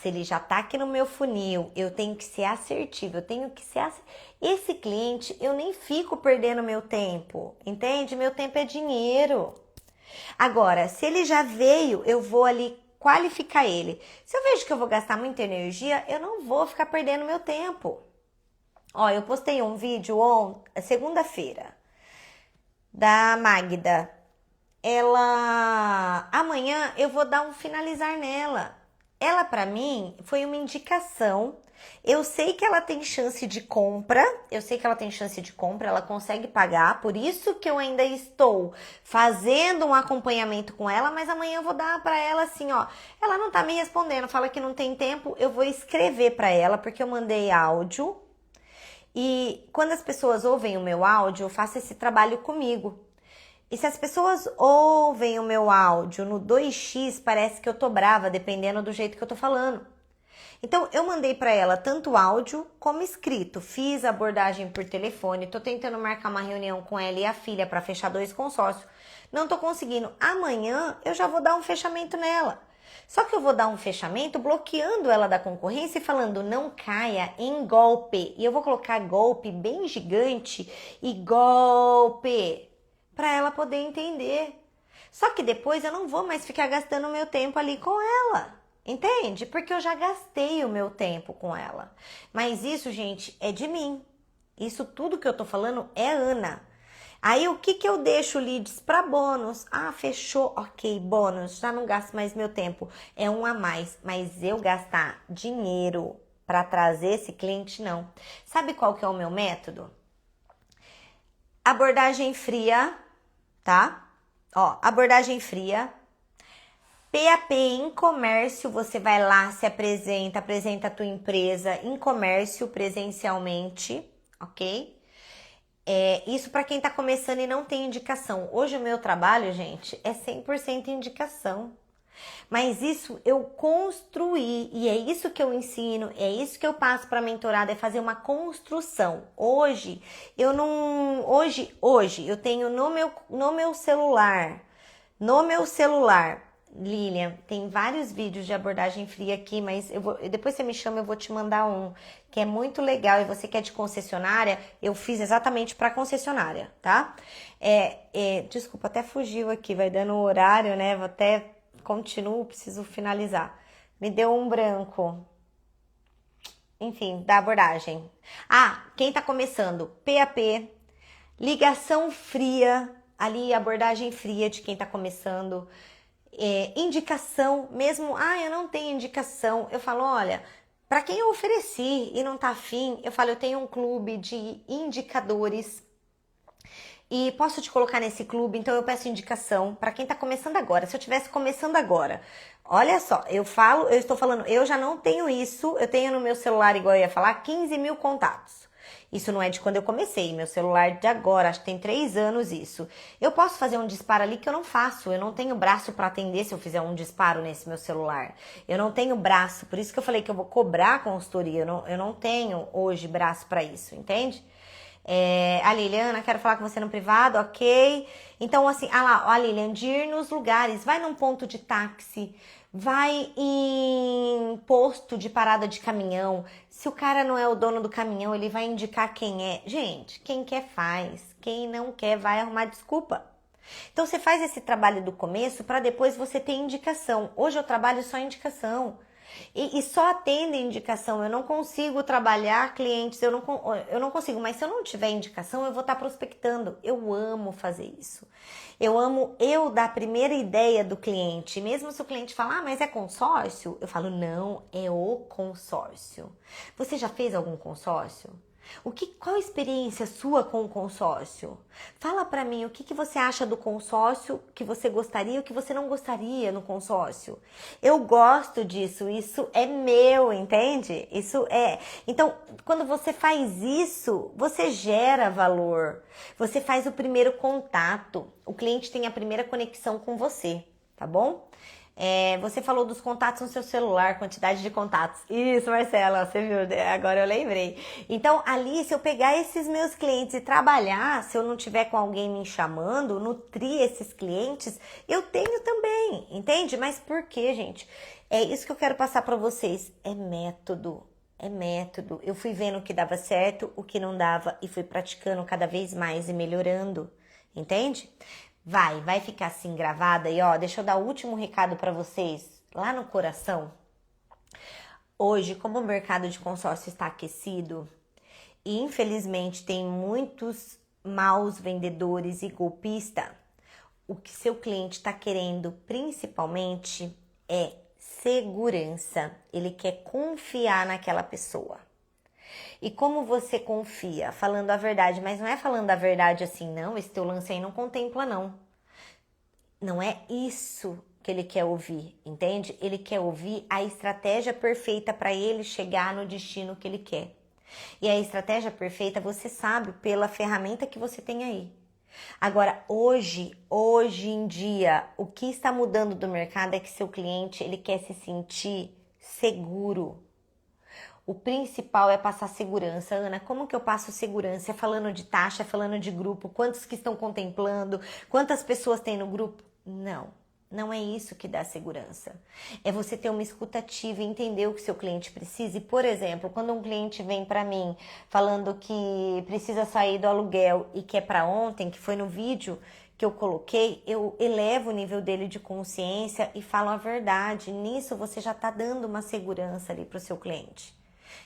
Se ele já tá aqui no meu funil, eu tenho que ser assertivo, eu tenho que ser Esse cliente, eu nem fico perdendo meu tempo, entende? Meu tempo é dinheiro. Agora, se ele já veio, eu vou ali qualificar ele. Se eu vejo que eu vou gastar muita energia, eu não vou ficar perdendo meu tempo. Ó, eu postei um vídeo segunda-feira da Magda. Amanhã eu vou dar um finalizar nela. Ela, pra mim, foi uma indicação. Eu sei que ela tem chance de compra, ela consegue pagar, por isso que eu ainda estou fazendo um acompanhamento com ela, mas amanhã eu vou dar pra ela assim, ó, ela não tá me respondendo, fala que não tem tempo, eu vou escrever pra ela, porque eu mandei áudio, e quando as pessoas ouvem o meu áudio, eu faço esse trabalho comigo. E se as pessoas ouvem o meu áudio no 2x, parece que eu tô brava, dependendo do jeito que eu tô falando. Então, eu mandei para ela tanto áudio como escrito. Fiz a abordagem por telefone. Tô tentando marcar uma reunião com ela e a filha para fechar 2 consórcios. Não tô conseguindo. Amanhã eu já vou dar um fechamento nela. Só que eu vou dar um fechamento bloqueando ela da concorrência e falando não caia em golpe. E eu vou colocar golpe bem gigante e golpe para ela poder entender. Só que depois eu não vou mais ficar gastando meu tempo ali com ela. Entende? Porque eu já gastei o meu tempo com ela. Mas isso, gente, é de mim. Isso tudo que eu tô falando é Ana. Aí o que eu deixo leads para bônus? Fechou, ok, bônus, já não gasto mais meu tempo. É um a mais, mas eu gastar dinheiro para trazer esse cliente, não. Sabe qual que é o meu método? Abordagem fria, tá? Ó, abordagem fria. PAP em comércio, você vai lá, se apresenta a tua empresa em comércio presencialmente, ok? Isso para quem tá começando e não tem indicação. Hoje o meu trabalho, gente, é 100% indicação. Mas isso eu construí e é isso que eu ensino, é isso que eu passo para mentorada, é fazer uma construção. Hoje eu tenho no meu celular, Lilian, tem vários vídeos de abordagem fria aqui, mas depois você me chama, eu vou te mandar um que é muito legal. E você que é de concessionária, eu fiz exatamente para concessionária, tá? Desculpa, até fugiu aqui, vai dando o horário, né? Continuo, preciso finalizar. Me deu um branco. Enfim, da abordagem. Quem tá começando? PAP, ligação fria, ali abordagem fria de quem tá começando. Indicação, mesmo, eu não tenho indicação, eu falo, olha, para quem eu ofereci e não tá afim, eu falo, eu tenho um clube de indicadores e posso te colocar nesse clube, então eu peço indicação para quem tá começando agora. Se eu tivesse começando agora, olha só, eu estou falando, eu já não tenho isso, eu tenho no meu celular, igual eu ia falar, 15 mil contatos. Isso não é de quando eu comecei, meu celular de agora, acho que tem 3 anos isso. Eu posso fazer um disparo ali que eu não faço, eu não tenho braço para atender se eu fizer um disparo nesse meu celular. Eu não tenho braço, por isso que eu falei que eu vou cobrar a consultoria, eu não tenho hoje braço para isso, entende? A Liliana, quero falar com você no privado, ok. Então, assim, lá, a Lilian, de ir nos lugares, vai num ponto de táxi, vai em posto de parada de caminhão. Se o cara não é o dono do caminhão, ele vai indicar quem é. Gente, quem quer faz, quem não quer vai arrumar desculpa. Então, você faz esse trabalho do começo para depois você ter indicação. Hoje eu trabalho só indicação. E só atendo indicação, eu não consigo trabalhar clientes, eu não consigo, mas se eu não tiver indicação, eu vou estar prospectando. Eu amo fazer isso. Eu amo eu dar a primeira ideia do cliente, mesmo se o cliente falar, mas é consórcio? Eu falo, não, é o consórcio. Você já fez algum consórcio? Qual a experiência sua com o consórcio? Fala pra mim o que você acha do consórcio, que você gostaria e o que você não gostaria no consórcio. Eu gosto disso, isso é meu, entende? Isso é. Então, quando você faz isso, você gera valor. Você faz o primeiro contato. O cliente tem a primeira conexão com você, tá bom? Você falou dos contatos no seu celular, quantidade de contatos. Isso, Marcela, você viu, agora eu lembrei. Então, ali, se eu pegar esses meus clientes e trabalhar, se eu não tiver com alguém me chamando, nutrir esses clientes, eu tenho também, entende? Mas por quê, gente? É isso que eu quero passar para vocês. É método. É método. Eu fui vendo o que dava certo, o que não dava e fui praticando cada vez mais e melhorando, entende? Vai ficar assim gravada e ó, deixa eu dar o último recado para vocês lá no coração. Hoje, como o mercado de consórcio está aquecido e infelizmente tem muitos maus vendedores e golpistas, o que seu cliente está querendo principalmente é segurança. Ele quer confiar naquela pessoa. E como você confia? Falando a verdade, mas não é falando a verdade assim, não, esse teu lance aí não contempla, não. Não é isso que ele quer ouvir, entende? Ele quer ouvir a estratégia perfeita para ele chegar no destino que ele quer. E a estratégia perfeita você sabe pela ferramenta que você tem aí. Agora, hoje em dia, o que está mudando do mercado é que seu cliente, ele quer se sentir seguro. O principal é passar segurança. Ana, como que eu passo segurança? É falando de taxa, é falando de grupo, quantos que estão contemplando, quantas pessoas tem no grupo? Não é isso que dá segurança. É você ter uma escuta ativa e entender o que seu cliente precisa. E, por exemplo, quando um cliente vem para mim falando que precisa sair do aluguel e que é para ontem, que foi no vídeo que eu coloquei, eu elevo o nível dele de consciência e falo a verdade. Nisso você já está dando uma segurança ali para o seu cliente.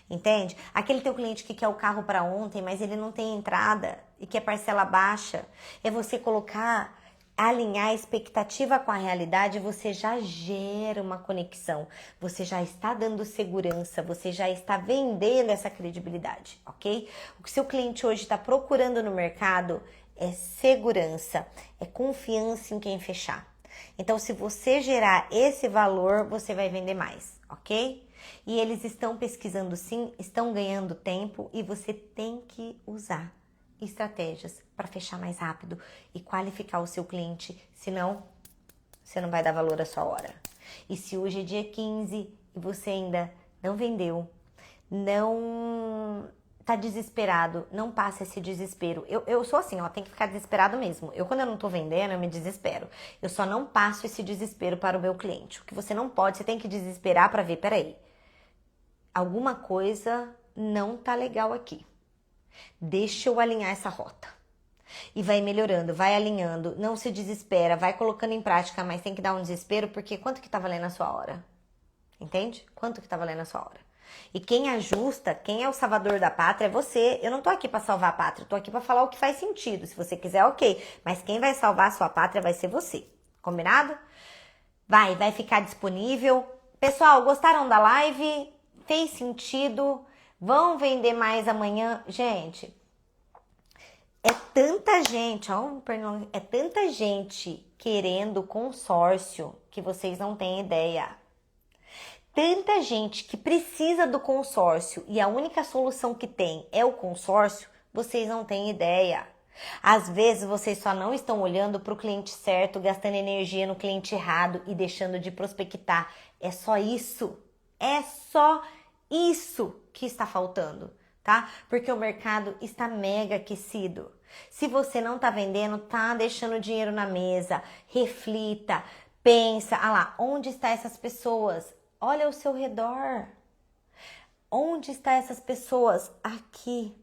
Entende? Aquele teu cliente que quer o carro para ontem, mas ele não tem entrada e quer parcela baixa, é você colocar, alinhar a expectativa com a realidade, você já gera uma conexão, você já está dando segurança, você já está vendendo essa credibilidade, ok? O que seu cliente hoje está procurando no mercado é segurança, é confiança em quem fechar. Então, se você gerar esse valor, você vai vender mais, ok? E eles estão pesquisando sim, estão ganhando tempo e você tem que usar estratégias para fechar mais rápido e qualificar o seu cliente, senão você não vai dar valor à sua hora. E se hoje é dia 15 e você ainda não vendeu, não tá desesperado, não passa esse desespero. Eu sou assim, ó, tem que ficar desesperado mesmo. Quando eu não tô vendendo, eu me desespero. Eu só não passo esse desespero para o meu cliente. O que você não pode, você tem que desesperar para ver, peraí, alguma coisa não tá legal aqui. Deixa eu alinhar essa rota. E vai melhorando, vai alinhando, não se desespera, vai colocando em prática, mas tem que dar um desespero, porque quanto que tá valendo a sua hora? Entende? Quanto que tá valendo a sua hora? E quem ajusta, quem é o salvador da pátria é você. Eu não tô aqui pra salvar a pátria, eu tô aqui pra falar o que faz sentido. Se você quiser, ok. Mas quem vai salvar a sua pátria vai ser você. Combinado? Vai ficar disponível. Pessoal, gostaram da live? Fez sentido? Vão vender mais amanhã? Gente, é tanta gente, ó, é tanta gente querendo consórcio que vocês não têm ideia. tanta gente que precisa do consórcio e a única solução que tem é o consórcio, vocês não têm ideia. Às vezes vocês só não estão olhando para o cliente certo, gastando energia no cliente errado e deixando de prospectar. É só isso. É só isso que está faltando, tá? Porque o mercado está mega aquecido. Se você não tá vendendo, tá deixando dinheiro na mesa, reflita, pensa, ah lá, onde estão essas pessoas? Olha ao seu redor. Onde estão essas pessoas? Aqui.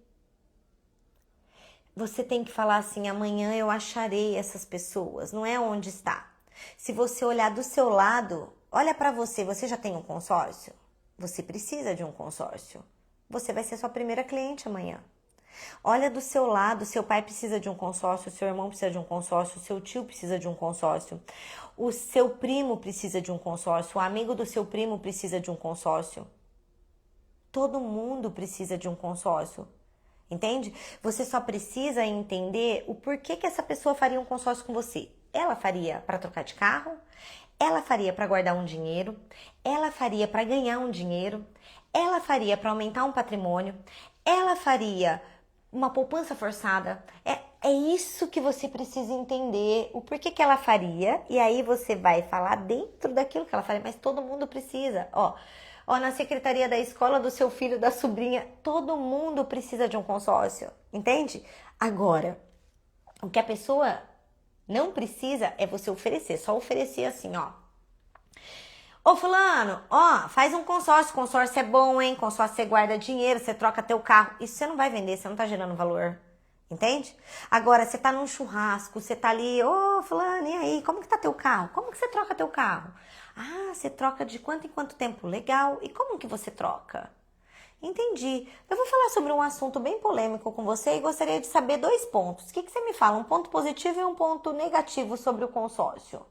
Você tem que falar assim, amanhã eu acharei essas pessoas, não é onde está. Se você olhar do seu lado, olha para você, você já tem um consórcio? Você precisa de um consórcio. Você vai ser sua primeira cliente amanhã. Olha do seu lado, seu pai precisa de um consórcio, seu irmão precisa de um consórcio, seu tio precisa de um consórcio, o seu primo precisa de um consórcio, o amigo do seu primo precisa de um consórcio. Todo mundo precisa de um consórcio. Entende? Você só precisa entender o porquê que essa pessoa faria um consórcio com você. Ela faria para trocar de carro, ela faria para guardar um dinheiro, ela faria para ganhar um dinheiro, ela faria para aumentar um patrimônio, ela faria uma poupança forçada. É isso que você precisa entender, o porquê que ela faria, e aí você vai falar dentro daquilo que ela faria, mas todo mundo precisa, Ó, na secretaria da escola do seu filho, da sobrinha, todo mundo precisa de um consórcio, entende? Agora, o que a pessoa não precisa é você oferecer, só oferecer assim, ó. Ô fulano, ó, faz um consórcio é bom, hein? Consórcio você guarda dinheiro, você troca teu carro. Isso você não vai vender, você não tá gerando valor. Entende? Agora, você tá num churrasco, você tá ali, ô fulano, e aí, como que tá teu carro? Como que você troca teu carro? Ah, você troca de quanto em quanto tempo? Legal. E como que você troca? Entendi. Eu vou falar sobre um assunto bem polêmico com você e gostaria de saber 2 pontos. O que você me fala? Um ponto positivo e um ponto negativo sobre o consórcio.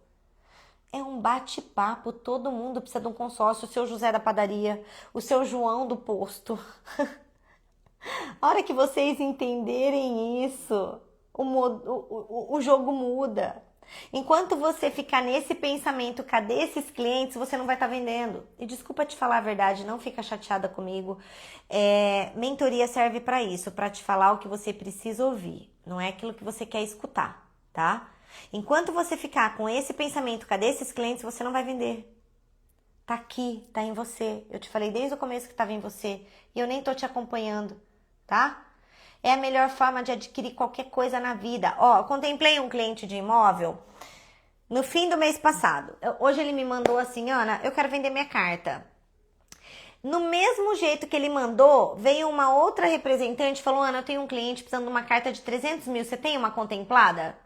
É um bate-papo, todo mundo precisa de um consórcio. O seu José da padaria, o seu João do posto. A hora que vocês entenderem isso, o jogo muda. Enquanto você ficar nesse pensamento, cadê esses clientes, você não vai estar vendendo. E desculpa te falar a verdade, não fica chateada comigo. Mentoria serve para isso, para te falar o que você precisa ouvir. Não é aquilo que você quer escutar, tá? Enquanto você ficar com esse pensamento, cadê esses clientes, você não vai vender. Tá aqui, tá em você. Eu te falei desde o começo que estava em você e eu nem tô te acompanhando, tá? É a melhor forma de adquirir qualquer coisa na vida. Ó, contemplei um cliente de imóvel no fim do mês passado. Hoje ele me mandou assim, Ana, eu quero vender minha carta. No mesmo jeito que ele mandou, veio uma outra representante e falou, Ana, eu tenho um cliente precisando de uma carta de 300 mil, você tem uma contemplada?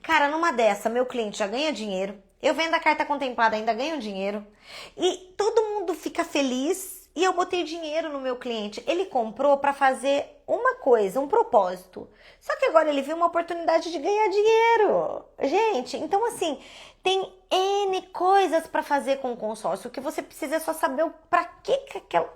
Cara, numa dessa, meu cliente já ganha dinheiro, eu vendo a carta contemplada, ainda ganho dinheiro, e todo mundo fica feliz, e eu botei dinheiro no meu cliente. Ele comprou para fazer uma coisa, um propósito. Só que agora ele viu uma oportunidade de ganhar dinheiro. Gente, então assim, tem N coisas para fazer com o consórcio. O que você precisa é só saber para que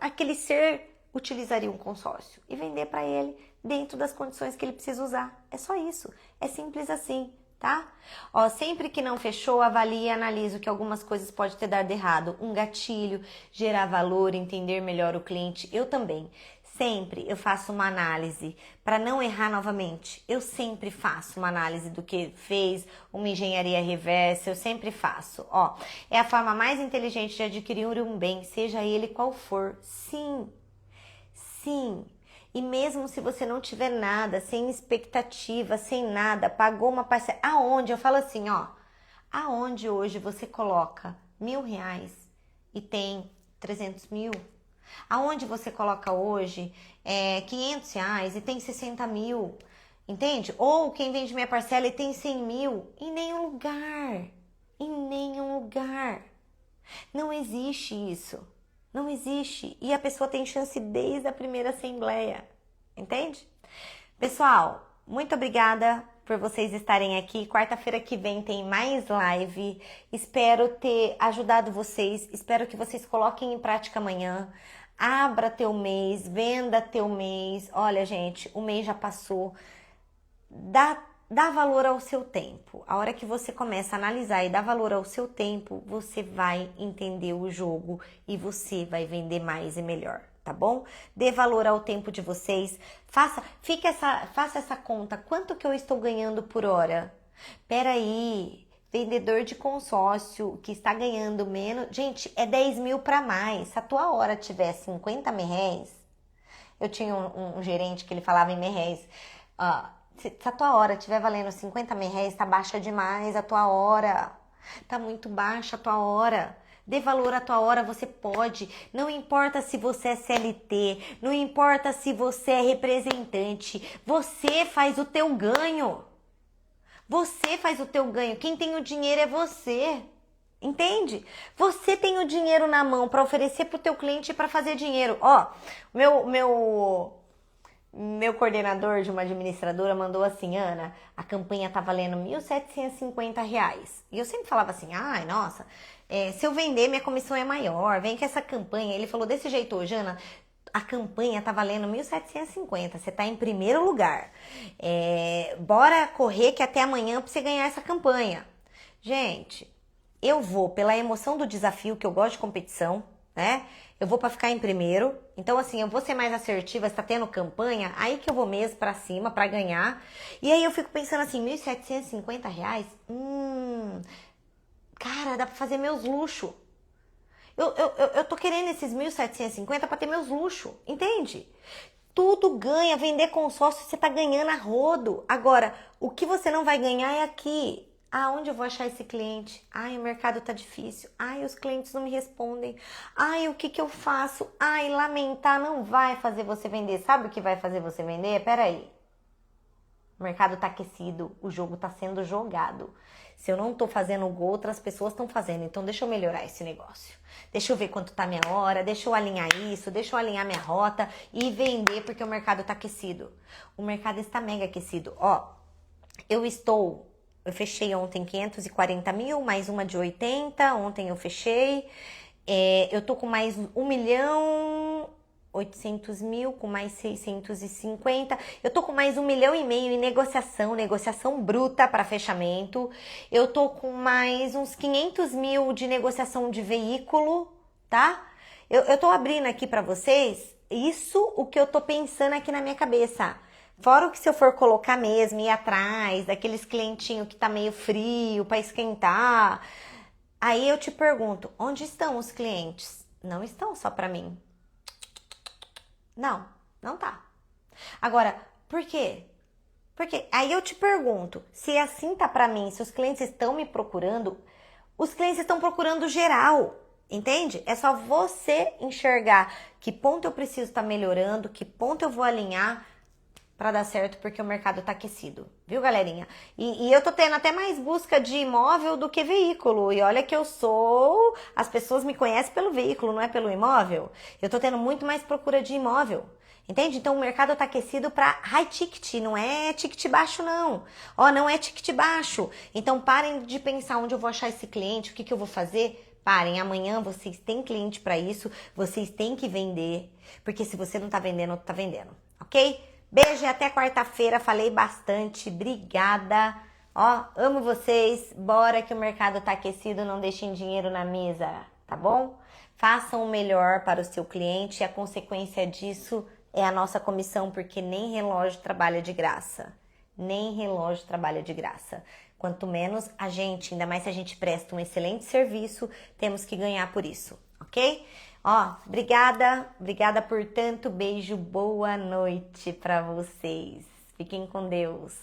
aquele ser utilizaria um consórcio e vender para ele dentro das condições que ele precisa usar. É só isso. É simples assim, tá? Ó, sempre que não fechou, avalie e analise o que algumas coisas pode ter dado errado. Um gatilho, gerar valor, entender melhor o cliente. Eu também. Sempre eu faço uma análise para não errar novamente. Eu sempre faço uma análise do que fez, uma engenharia reversa, eu sempre faço. Ó, é a forma mais inteligente de adquirir um bem, seja ele qual for. Sim, sim. E mesmo se você não tiver nada, sem expectativa, sem nada, pagou uma parcela. Aonde? Eu falo assim, ó. Aonde hoje você coloca R$1.000 e tem 300 mil? Aonde você coloca hoje R$500 e tem 60 mil? Entende? Ou quem vende minha parcela e tem 100 mil? Em nenhum lugar. Em nenhum lugar. Não existe isso. Não existe. E a pessoa tem chance desde a primeira assembleia. Entende? Pessoal, muito obrigada por vocês estarem aqui. Quarta-feira que vem tem mais live. Espero ter ajudado vocês. Espero que vocês coloquem em prática amanhã. Abra teu mês, venda teu mês. Olha, gente, o mês já passou. Dá dá valor ao seu tempo. A hora que você começa a analisar e dar valor ao seu tempo, você vai entender o jogo e você vai vender mais e melhor, tá bom? Dê valor ao tempo de vocês. Faça essa conta. Quanto que eu estou ganhando por hora? Peraí, vendedor de consórcio que está ganhando menos. Gente, é 10 mil para mais. Se a tua hora tiver 50 merréis, eu tinha um gerente que ele falava em merréis. Se a tua hora estiver valendo 50 merréis, tá baixa demais a tua hora. Tá muito baixa a tua hora. Dê valor à tua hora, você pode. Não importa se você é CLT, não importa se você é representante. Você faz o teu ganho. Você faz o teu ganho. Quem tem o dinheiro é você. Entende? Você tem o dinheiro na mão para oferecer pro teu cliente e para fazer dinheiro. Ó, meu coordenador de uma administradora mandou assim: Ana, a campanha tá valendo R$1.750. E eu sempre falava assim: ai, nossa, se eu vender, minha comissão é maior. Vem com essa campanha. Ele falou desse jeito hoje: Ana, a campanha tá valendo 1.750. Você tá em primeiro lugar. Bora correr que até amanhã pra você ganhar essa campanha. Gente, eu vou pela emoção do desafio, que eu gosto de competição, né? Eu vou pra ficar em primeiro. Então, assim, eu vou ser mais assertiva. Se tá tendo campanha, aí que eu vou mesmo pra cima, pra ganhar. E aí eu fico pensando assim, R$1.750? Cara, dá pra fazer meus luxos. Eu tô querendo esses 1.750 pra ter meus luxos, entende? Tudo ganha, vender consórcio, você tá ganhando a rodo. Agora, o que você não vai ganhar é aqui. Onde eu vou achar esse cliente? Ai, o mercado tá difícil. Ai, os clientes não me respondem. Ai, o que eu faço? Ai, lamentar não vai fazer você vender. Sabe o que vai fazer você vender? Peraí. O mercado tá aquecido, o jogo tá sendo jogado. Se eu não tô fazendo gol, outras pessoas estão fazendo. Então deixa eu melhorar esse negócio. Deixa eu ver quanto tá minha hora, deixa eu alinhar isso, deixa eu alinhar minha rota e vender porque o mercado tá aquecido. O mercado está mega aquecido. Ó, eu fechei ontem 540 mil, mais uma de 80, ontem eu fechei. Eu tô com mais 1.800.000, com mais 650. Eu tô com mais 1,5 milhão em negociação bruta para fechamento. Eu tô com mais uns 500 mil de negociação de veículo, tá? Eu tô abrindo aqui para vocês o que eu tô pensando aqui na minha cabeça. Fora o que se eu for colocar mesmo, ir atrás daqueles clientinhos que tá meio frio para esquentar. Aí eu te pergunto, onde estão os clientes? Não estão só para mim. Não tá. Agora, por quê? Porque aí eu te pergunto, se assim tá pra mim, se os clientes estão me procurando, os clientes estão procurando geral, entende? É só você enxergar que ponto eu preciso estar melhorando, que ponto eu vou alinhar pra dar certo, porque o mercado tá aquecido, viu, galerinha? E eu tô tendo até mais busca de imóvel do que veículo, e olha que as pessoas me conhecem pelo veículo, não é pelo imóvel. Eu tô tendo muito mais procura de imóvel, entende? Então o mercado tá aquecido pra high ticket, não é ticket baixo não. Não é ticket baixo. Então parem de pensar onde eu vou achar esse cliente, o que eu vou fazer. Parem, amanhã vocês têm cliente pra isso, vocês têm que vender, porque se você não tá vendendo, outro tá vendendo, ok? Beijo e até quarta-feira. Falei bastante. Obrigada. Amo vocês. Bora que o mercado tá aquecido. Não deixem dinheiro na mesa, tá bom? Façam o melhor para o seu cliente. E a consequência disso é a nossa comissão, porque nem relógio trabalha de graça. Nem relógio trabalha de graça. Quanto menos a gente, ainda mais se a gente presta um excelente serviço, temos que ganhar por isso, ok? Obrigada por tanto, beijo, boa noite pra vocês. Fiquem com Deus.